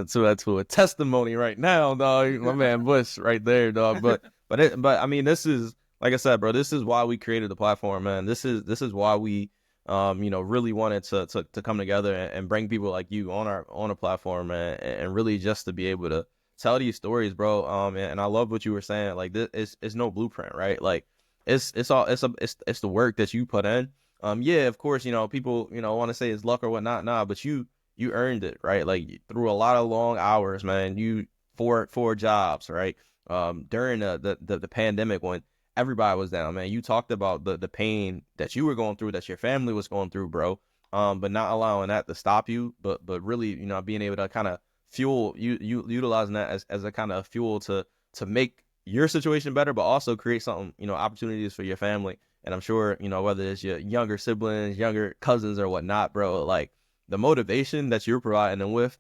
a testimony right now, dog. My man Bush, right there, dog. But I mean, this is like I said, bro. This is why we created the platform, man. This is why we, really wanted to come together and bring people like you on a platform, man, and really just to be able to tell these stories, bro. And I love what you were saying. Like, this is no blueprint, right? Like, it's the work that you put in. Yeah, of course, people, want to say it's luck or whatnot. Nah, but you earned it, right? Like, through a lot of long hours, man. You four jobs, right? During the pandemic when everybody was down, man. You talked about the pain that you were going through, that your family was going through, bro. But not allowing that to stop you, but really, being able to kind of fuel you utilizing that as a kind of fuel to make your situation better, but also create something, opportunities for your family. And I'm sure, whether it's your younger siblings, younger cousins or whatnot, bro, like the motivation that you're providing them with,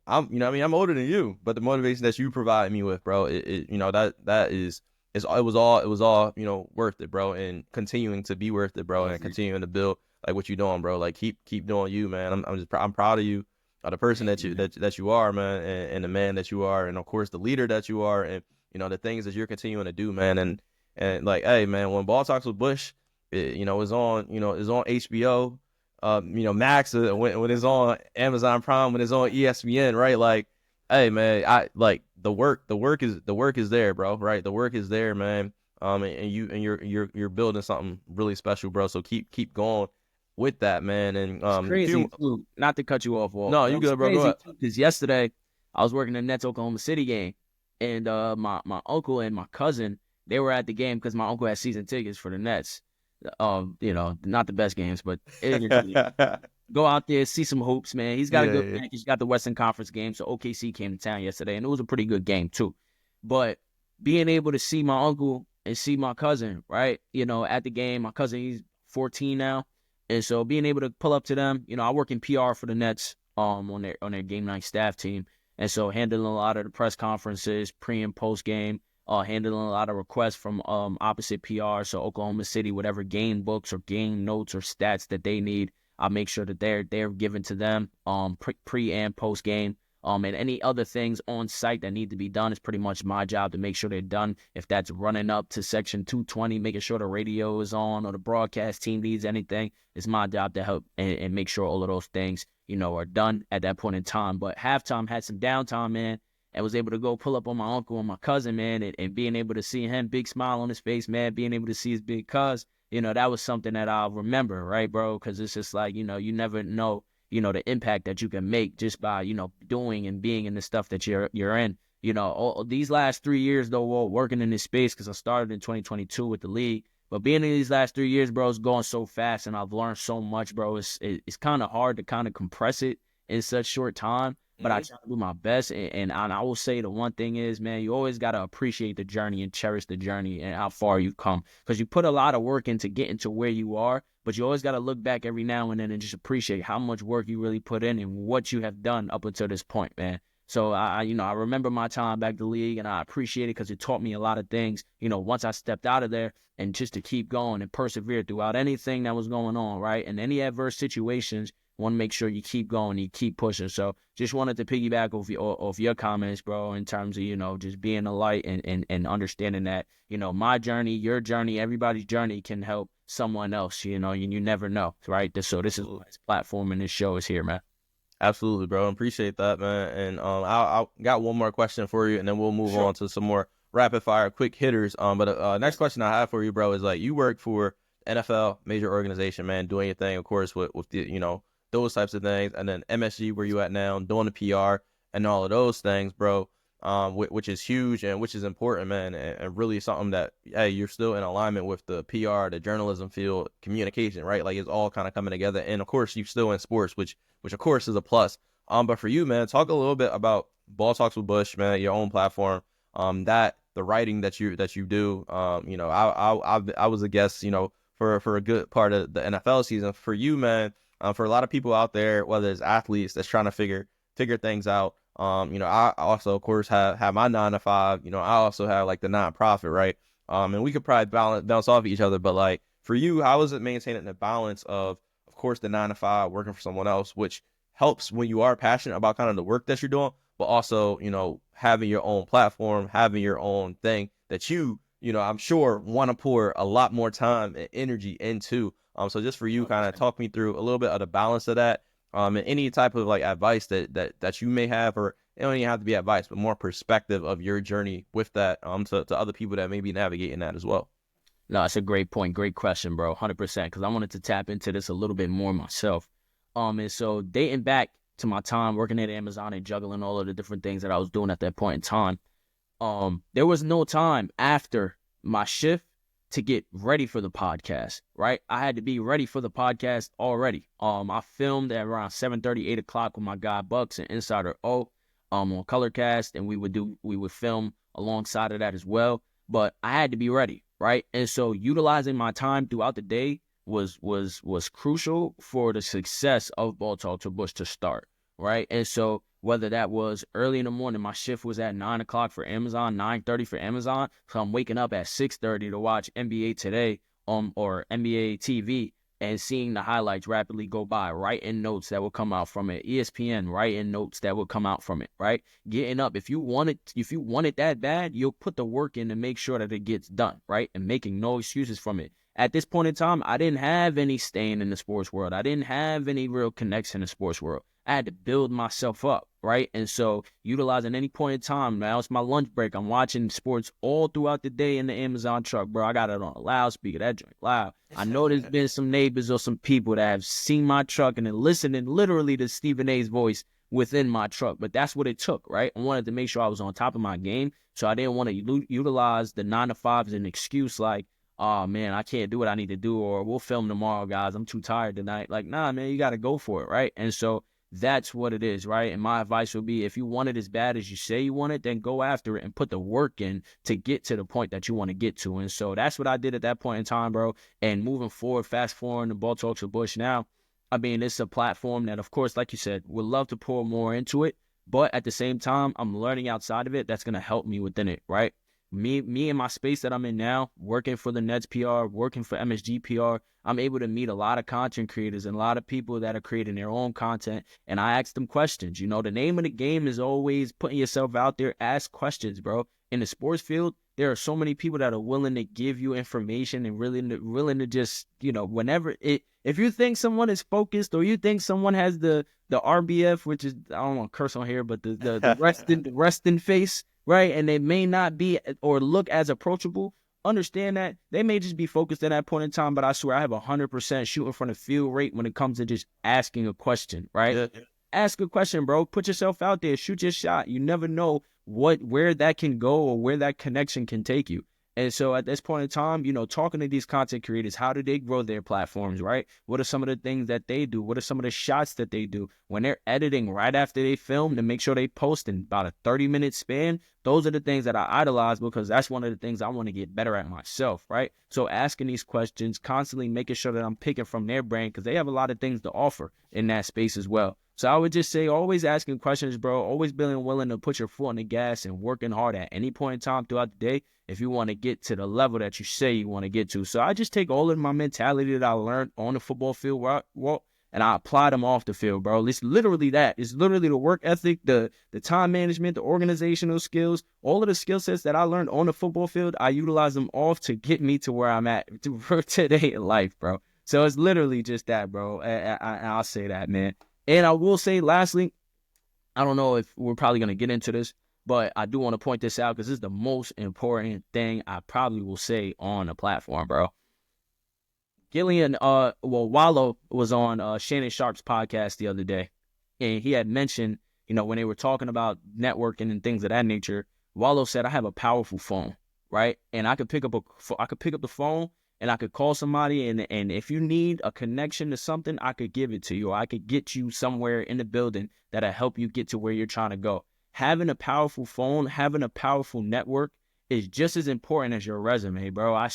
I'm older than you, but the motivation that you provide me with, bro, that is it was all, worth it, bro. And continuing to be worth it, bro. And continuing to build like what you're doing, bro. Like keep doing you, man. I'm proud of you, the person that you are, man. And the man that you are. And of course the leader that you are. And, the things that you're continuing to do, man. And like, hey, man, when Ball Talks with Bush, is on HBO, Max, when it's on Amazon Prime, when it's on ESPN, right? Like, hey, man, I like the work is there, bro, right? The work is there, man. And you're building something really special, bro. So keep going with that, man. And it's crazy too, not to cut you off, Walt. No, you good, bro. Go ahead. Because yesterday I was working the Nets Oklahoma City game, and my uncle and my cousin, they were at the game because my uncle had season tickets for the Nets. Not the best games, but go out there, see some hoops, man. He's got a good package. He's got the Western Conference game, so OKC came to town yesterday, and it was a pretty good game too. But being able to see my uncle and see my cousin, right, at the game, my cousin, he's 14 now, and so being able to pull up to them, I work in PR for the Nets, on their game night staff team, and so handling a lot of the press conferences, pre and post game. Handling a lot of requests from opposite PR, so Oklahoma City, whatever game books or game notes or stats that they need, I'll make sure that they're given to them pre and post game. And any other things on site that need to be done is pretty much my job to make sure they're done. If that's running up to section 220, making sure the radio is on or the broadcast team needs anything, it's my job to help and make sure all of those things, are done at that point in time. But halftime had some downtime, man. And was able to go pull up on my uncle and my cousin, man, and being able to see him, big smile on his face, man, being able to see his big cuz, that was something that I'll remember, right, bro? Because it's just like, you never know, the impact that you can make just by, doing and being in the stuff that you're in. All these last 3 years, though, working in this space, because I started in 2022 with the league, but being in these last 3 years, bro, it's going so fast, and I've learned so much, bro. It's kind of hard to kind of compress it in such short time. But I try to do my best, and I will say the one thing is, man, you always got to appreciate the journey and cherish the journey and how far you've come. Because you put a lot of work into getting to where you are, but you always got to look back every now and then and just appreciate how much work you really put in and what you have done up until this point, man. So, I remember my time back to the league, and I appreciate it because it taught me a lot of things, once I stepped out of there, and just to keep going and persevere throughout anything that was going on, right? And any adverse situations, want to make sure you keep going, you keep pushing. So just wanted to piggyback off your comments, bro, in terms of, just being a light and understanding that, my journey, your journey, everybody's journey can help someone else, you never know, right? So this is this platform and this show is here, man. Absolutely, bro. Appreciate that, man. And I got one more question for you, and then we'll move on to some more rapid fire, quick hitters. But next question I have for you, bro, is like you work for NFL, major organization, man, doing your thing, of course, with the those types of things, and then MSG, where you at now, doing the PR and all of those things, bro, which is huge and which is important, man, and really something that, hey, you're still in alignment with the PR, the journalism field, communication, right? Like it's all kind of coming together, and of course you're still in sports, which of course is a plus. But for you, man, talk a little bit about Ball Talks with Bush, man, your own platform, that the writing that you do, I was a guest, for a good part of the NFL season. For you, man. For a lot of people out there, whether it's athletes that's trying to figure things out, I also, of course, have my 9 to 5. I also have like the nonprofit, right? And we could probably bounce off each other. But like for you, how is it maintaining the balance of course, the 9 to 5, working for someone else, which helps when you are passionate about kind of the work that you're doing, but also, having your own platform, having your own thing that I'm sure want to pour a lot more time and energy into. So just for you, kind of talk me through a little bit of the balance of that, and any type of like advice that you may have, or it don't even have to be advice, but more perspective of your journey with that, to other people that may be navigating that as well. No, it's a great point. Great question, bro. 100%. Because I wanted to tap into this a little bit more myself. And so dating back to my time working at Amazon and juggling all of the different things that I was doing at that point in time, there was no time after my shift to get ready for the podcast, right? I had to be ready for the podcast already. I filmed at around 7:30, 8 o'clock with my guy Bucks and Insider O on Colorcast, and we would film alongside of that as well. But I had to be ready, right? And so utilizing my time throughout the day was crucial for the success of Ball Talk to Bush to start, right? And so whether that was early in the morning, my shift was at 9 o'clock for Amazon, 9:30 for Amazon, so I'm waking up at 6:30 to watch NBA Today or NBA TV and seeing the highlights rapidly go by, writing notes that will come out from it, ESPN writing notes that will come out from it, right? Getting up, if you want it that bad, you'll put the work in to make sure that it gets done, right? And making no excuses from it. At this point in time, I didn't have any staying in the sports world. I didn't have any real connection in the sports world. I had to build myself up, right? And so utilizing any point in time, now it's my lunch break. I'm watching sports all throughout the day in the Amazon truck, bro. I got it on a loudspeaker, that joint loud. I know there's been some neighbors or some people that have seen my truck and then listening literally to Stephen A's voice within my truck. But that's what it took, right? I wanted to make sure I was on top of my game. So I didn't want to utilize the 9 to 5 as an excuse like, oh, man, I can't do what I need to do, or we'll film tomorrow, guys. I'm too tired tonight. Like, nah, man, you got to go for it, right? And so that's what it is, right? And my advice would be, if you want it as bad as you say you want it, then go after it and put the work in to get to the point that you want to get to. And so that's what I did at that point in time, bro. And moving forward, fast forward to Ball Talk to Bush now, I mean, it's a platform that, of course, like you said, would love to pour more into it. But at the same time, I'm learning outside of it that's going to help me within it, right? Me and my space that I'm in now, working for the Nets PR, working for MSG PR, I'm able to meet a lot of content creators and a lot of people that are creating their own content. And I ask them questions. You know, the name of the game is always putting yourself out there. Ask questions, bro. In the sports field, there are so many people that are willing to give you information and really willing to just, if you think someone is focused or you think someone has the RBF, which is, I don't want to curse on here, but the resting face, right? And they may not be or look as approachable. Understand that they may just be focused at that point in time, but I swear I have 100% shooting from the field rate when it comes to just asking a question, right? Yeah. Ask a question, bro. Put yourself out there. Shoot your shot. You never know where that can go or where that connection can take you. And so at this point in time, talking to these content creators, how do they grow their platforms, right? What are some of the things that they do? What are some of the shots that they do when they're editing right after they film to make sure they post in about a 30-minute span? Those are the things that I idolize because that's one of the things I want to get better at myself, right? So asking these questions, constantly making sure that I'm picking from their brain because they have a lot of things to offer in that space as well. So I would just say always asking questions, bro, always being willing to put your foot on the gas and working hard at any point in time throughout the day if you want to get to the level that you say you want to get to. So I just take all of my mentality that I learned on the football field and I apply them off the field, bro. It's literally that. It's literally the work ethic, the time management, the organizational skills, all of the skill sets that I learned on the football field, I utilize them off to get me to where I'm at today in life, bro. So it's literally just that, bro. I'll say that, man. And I will say, lastly, I don't know if we're probably going to get into this, but I do want to point this out because this is the most important thing I probably will say on the platform, bro. Wallow was on Shannon Sharp's podcast the other day, and he had mentioned, when they were talking about networking and things of that nature, Wallow said, I have a powerful phone, right? And I could pick up the phone and I could call somebody, and if you need a connection to something, I could give it to you, or I could get you somewhere in the building that'll help you get to where you're trying to go. Having a powerful phone, having a powerful network is just as important as your resume, bro. I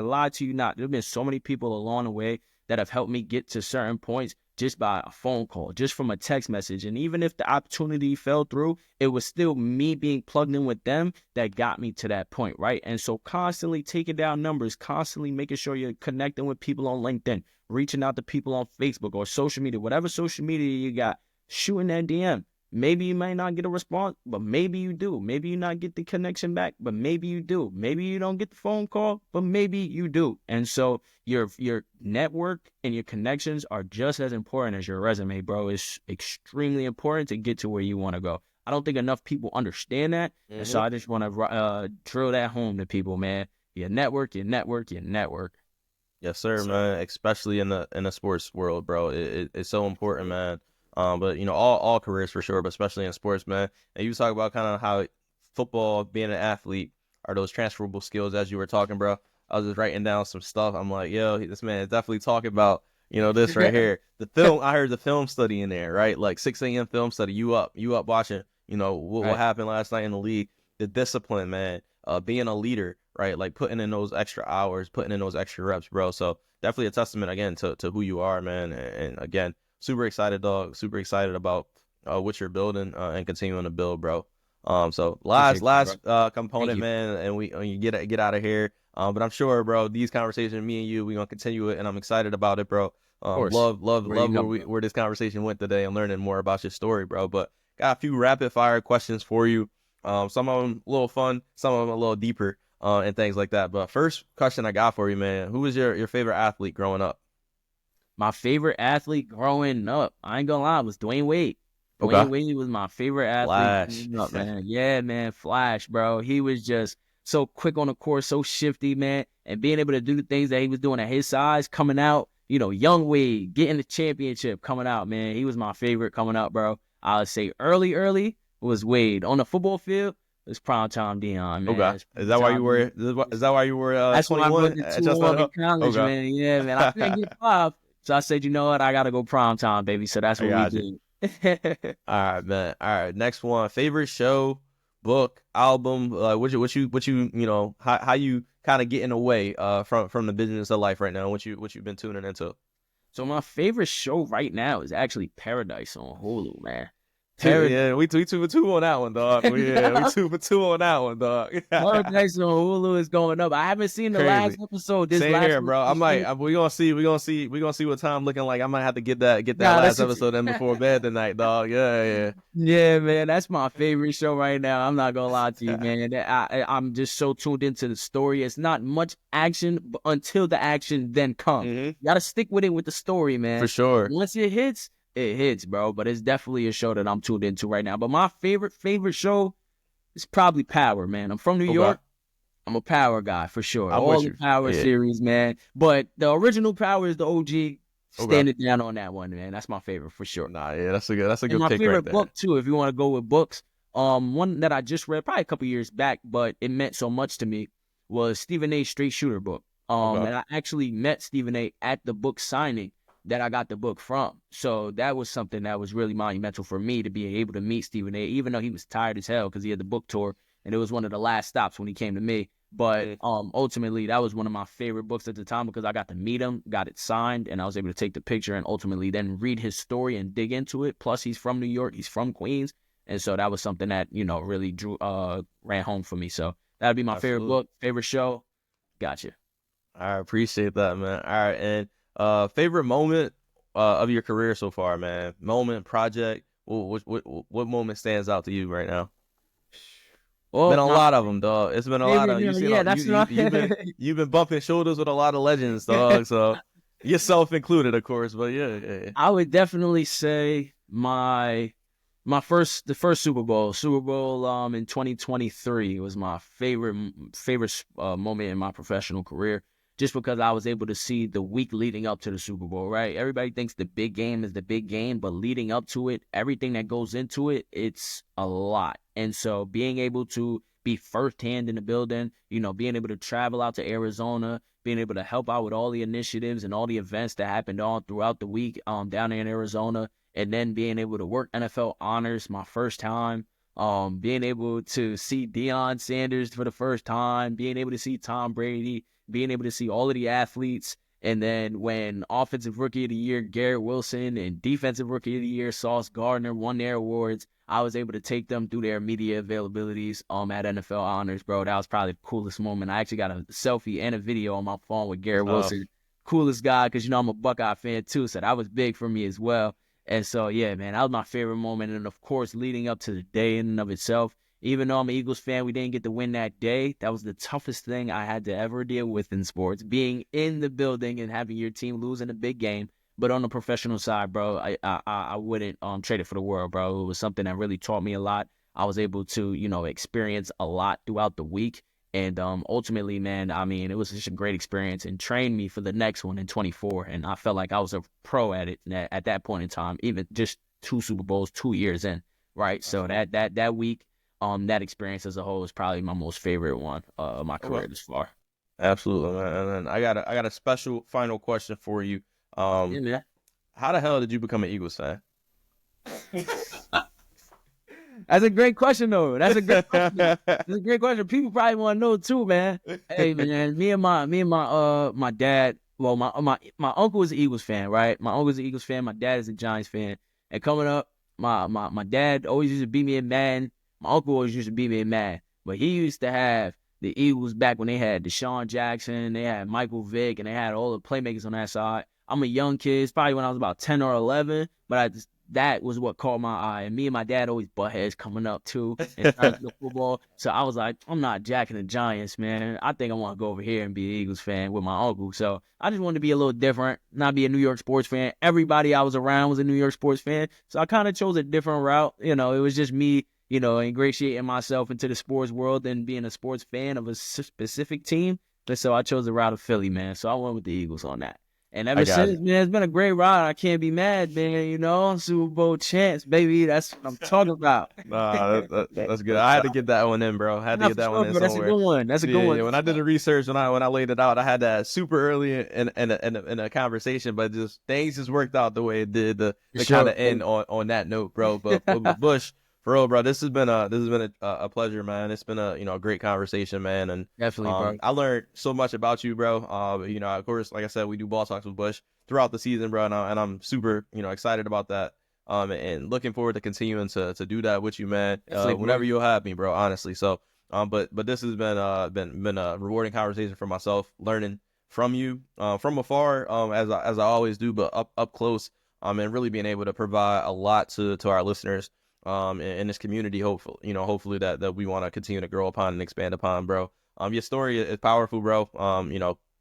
lied to you not. There have been so many people along the way that have helped me get to certain points just by a phone call, just from a text message. And even if the opportunity fell through, it was still me being plugged in with them that got me to that point, right? And so constantly taking down numbers, constantly making sure you're connecting with people on LinkedIn, reaching out to people on Facebook or social media, whatever social media you got, shooting that DM. Maybe you might not get a response, but maybe you do. Maybe you not get the connection back, but maybe you do. Maybe you don't get the phone call, but maybe you do. And so your network and your connections are just as important as your resume, bro. It's extremely important to get to where you want to go. I don't think enough people understand that. Mm-hmm. And so I just want to drill that home to people, man. Your network, your network, your network. Yes, sir, man. Especially in the sports world, bro. It's so important, man. But, you know, all careers for sure, but especially in sports, man. And you talk about kind of how football, being an athlete, are those transferable skills as you were talking, bro. I was just writing down some stuff. I'm like, yo, this man is definitely talking about, you know, this right here. The film, I heard the film study in there, right? Like 6 a.m. film study. You up watching, you know, what happened last night in the league. The discipline, man, being a leader, right? Like putting in those extra hours, putting in those extra reps, bro. So definitely a testament, again, to who you are, man. And again, super excited, dog. Super excited about what you're building and continuing to build, bro. So last component, man, and you get out of here. But I'm sure, bro, these conversations, me and you, we're gonna continue it, and I'm excited about it, bro. Love where this conversation went today and learning more about your story, bro. But got a few rapid fire questions for you. Some of them a little fun, some of them a little deeper, and things like that. But first question I got for you, man, who was your favorite athlete growing up? My favorite athlete growing up, I ain't gonna lie, was Dwayne Wade. Dwayne Wade was my favorite athlete growing up, man. Yeah, man, Flash, bro. He was just so quick on the court, so shifty, man. And being able to do the things that he was doing at his size, coming out, you know, young Wade, getting the championship, coming out, man. He was my favorite coming out, bro. I would say early was Wade. On the football field, it was primetime Dion, man. Okay. Is that why you were? That's 21? Why I went to 2 in college, man. Yeah, man. I couldn't get 5. So I said, you know what? I got to go prime time, baby. So that's what we did. All right, man. All right. Next one. Favorite show, book, album, what you know, how you kind of getting away from the business of life right now, what you've been tuning into. So my favorite show right now is actually Paradise on Hulu, man. Yeah, we 2 for 2 on that one, dog. We 2 for 2 on that one, dog. Paradise on Hulu is going up. I haven't seen the last episode. Same here, bro. We gonna see what time looking like. I might have to get that last episode in before bed tonight, dog. Yeah, man. That's my favorite show right now. I'm not gonna lie to you, man. I'm just so tuned into the story. It's not much action, but until the action then comes. Mm-hmm. You gotta stick with it with the story, man. For sure. Once it hits, bro. But it's definitely a show that I'm tuned into right now. But my favorite show is probably Power, man. I'm from New York. I'm a Power guy for sure. All the Power series, man. But the original Power is the OG. Standing down on that one, man. That's my favorite for sure. Nah, yeah, that's a good and pick my favorite right there. book too, if you want to go with books. One that I just read probably a couple years back, but it meant so much to me was Stephen A's Straight Shooter book. And I actually met Stephen A at the book signing that I got the book from. So that was something that was really monumental for me to be able to meet Stephen A, even though he was tired as hell because he had the book tour and it was one of the last stops when he came to me. But ultimately, that was one of my favorite books at the time because I got to meet him, got it signed, and I was able to take the picture and ultimately then read his story and dig into it. Plus, he's from New York. He's from Queens. And so that was something that, you know, really ran home for me. So that would be my favorite book, favorite show. Gotcha. I appreciate that, man. All right. And favorite moment of your career so far, man? Moment, project. What moment stands out to you right now? Well, been a lot of them, dog. It's been a lot of you've been bumping shoulders with a lot of legends, dog. So yourself included, of course. But yeah. I would definitely say the first Super Bowl in 2023 was my favorite moment in my professional career. Just because I was able to see the week leading up to the Super Bowl, right? Everybody thinks the big game is the big game, but leading up to it, everything that goes into it, it's a lot. And so being able to be firsthand in the building, you know, being able to travel out to Arizona, being able to help out with all the initiatives and all the events that happened all throughout the week down there in Arizona, and then being able to work NFL honors my first time, being able to see Deion Sanders for the first time, being able to see Tom Brady, being able to see all of the athletes And then when Offensive Rookie of the Year, Garrett Wilson, and Defensive Rookie of the Year, Sauce Gardner, won their awards, I was able to take them through their media availabilities at NFL Honors, bro. That was probably the coolest moment. I actually got a selfie and a video on my phone with Garrett Wilson. Coolest guy, because, I'm a Buckeye fan too, so that was big for me as well. And so, yeah, man, that was my favorite moment. And, of course, leading up to the day in and of itself, even though I'm an Eagles fan, we didn't get to win that day. That was the toughest thing I had to ever deal with in sports, being in the building and having your team lose in a big game. But on the professional side, bro, I wouldn't trade it for the world, bro. It was something that really taught me a lot. I was able to, experience a lot throughout the week. And ultimately, man, I mean, it was just a great experience and trained me for the next one in 24. And I felt like I was a pro at it at that point in time, even just 2 Super Bowls, 2 years in, right? So that week, that experience as a whole is probably my most favorite one of my career this far. Absolutely, man. And then I got a special final question for you. Yeah. How the hell did you become an Eagles fan? That's a great question, though. That's a great question. That's a great question. People probably want to know too, man. Hey, man, me and my dad. Well, my uncle is an Eagles fan, right? My uncle is an Eagles fan. My dad is a Giants fan. And coming up, my dad always used to beat me in Madden. My uncle always used to beat me in Madden. But he used to have the Eagles back when they had Deshaun Jackson, they had Michael Vick, and they had all the playmakers on that side. I'm a young kid. It's probably when I was about 10 or 11, but that was what caught my eye. And me and my dad always butt heads coming up, too, in terms of football. So I was like, I'm not jacking the Giants, man. I think I want to go over here and be an Eagles fan with my uncle. So I just wanted to be a little different, not be a New York sports fan. Everybody I was around was a New York sports fan. So I kind of chose a different route. It was just me, ingratiating myself into the sports world and being a sports fan of a specific team. And so I chose the route of Philly, man. So I went with the Eagles on that. And ever since, man, it's been a great ride. I can't be mad, man. Super Bowl champs, baby. That's what I'm talking about. Nah, that's good. I had to get that one in, bro. I had to get that one in somewhere. That's a good one. That's a good one. Yeah, when I did the research, when I laid it out, I had that super early in a conversation, but just things just worked out the way it did. The kind of end on that note, bro. But Bush, for real, bro, this has been a pleasure, man. It's been a great conversation, man, and definitely, bro. I learned so much about you, bro. Of course, like I said, we do ball talks with Bush throughout the season, bro, and I'm super excited about that. And looking forward to continuing to do that with you, man. Whenever you'll have me, bro. Honestly, so but this has been a rewarding conversation for myself, learning from you from afar, as I always do, but up close, and really being able to provide a lot to our listeners. In this community, hopefully that we want to continue to grow upon and expand upon, bro. Your story is powerful, bro.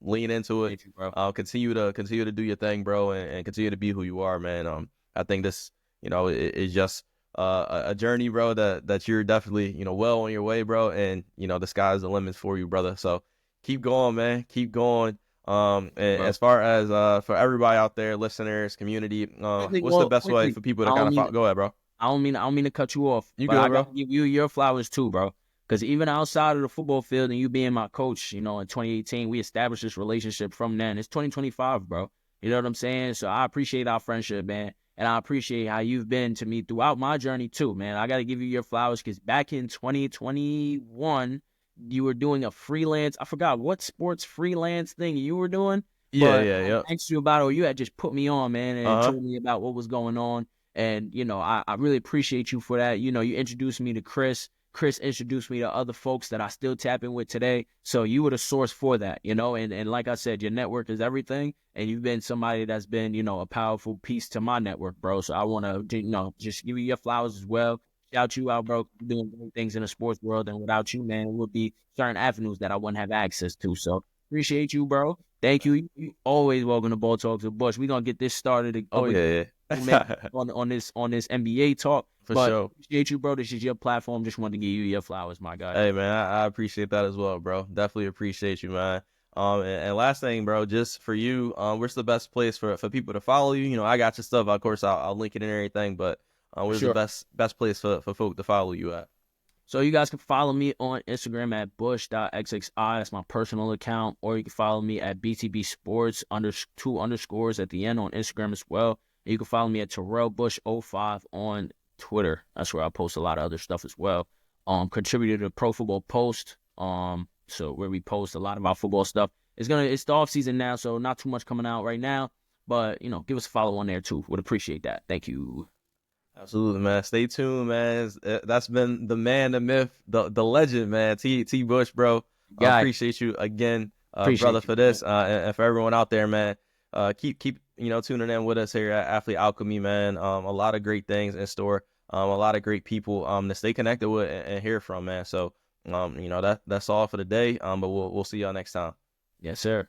Lean into it. Bro. Continue to do your thing, bro, and continue to be who you are, man. I think this, is just a journey, bro, that you're definitely, well on your way, bro, and the sky's the limit for you, brother. So keep going, man. Keep going. And as far as for everybody out there, listeners, community, what's the best way for people to kind of follow? Go ahead, bro. I don't mean to cut you off. You but good, I bro? gotta give you your flowers too, bro. Because even outside of the football field and you being my coach, in 2018, we established this relationship from then. It's 2025, bro. You know what I'm saying? So I appreciate our friendship, man. And I appreciate how you've been to me throughout my journey too, man. I got to give you your flowers because back in 2021, you were doing a freelance. I forgot what sports freelance thing you were doing. Yeah. I asked you about it, or you had just put me on, man, and told me about what was going on. And, I really appreciate you for that. You introduced me to Chris. Chris introduced me to other folks that I still tap in with today. So you were the source for that, and like I said, your network is everything. And you've been somebody that's been, a powerful piece to my network, bro. So I want to, just give you your flowers as well. Shout you out, bro, doing great things in the sports world. And without you, man, it would be certain avenues that I wouldn't have access to. So appreciate you, bro. Thank you. You always welcome to Ball Talks with Bush. We're going to get this started. Oh, yeah. on this NBA talk. For sure. Appreciate you, bro. This is your platform. Just wanted to give you your flowers, my guy. Hey, man, I appreciate that as well, bro. Definitely appreciate you, man. And last thing, bro, just for you, where's the best place for people to follow you? I got your stuff. Of course, I'll link it in and everything, but where's the best place for folk to follow you at? So you guys can follow me on Instagram at bush.xxi. That's my personal account. Or you can follow me at BTB Sports, 2 underscores at the end on Instagram as well. And you can follow me at Terrell Bush 05 on Twitter. That's where I post a lot of other stuff as well. Contributed to Pro Football Post. So where we post a lot of our football stuff. It's the off season now, so not too much coming out right now. But give us a follow on there too. Would appreciate that. Thank you. Absolutely, man. Stay tuned, man. That's been the man, the myth, the legend, man. T Bush, bro. Appreciate you again, brother, for this, and for everyone out there, man. Keep tuning in with us here at Athlete Alchemy, man. A lot of great things in store. A lot of great people to stay connected with and hear from, man. So that's all for the day. But we'll see y'all next time. Yes, sir.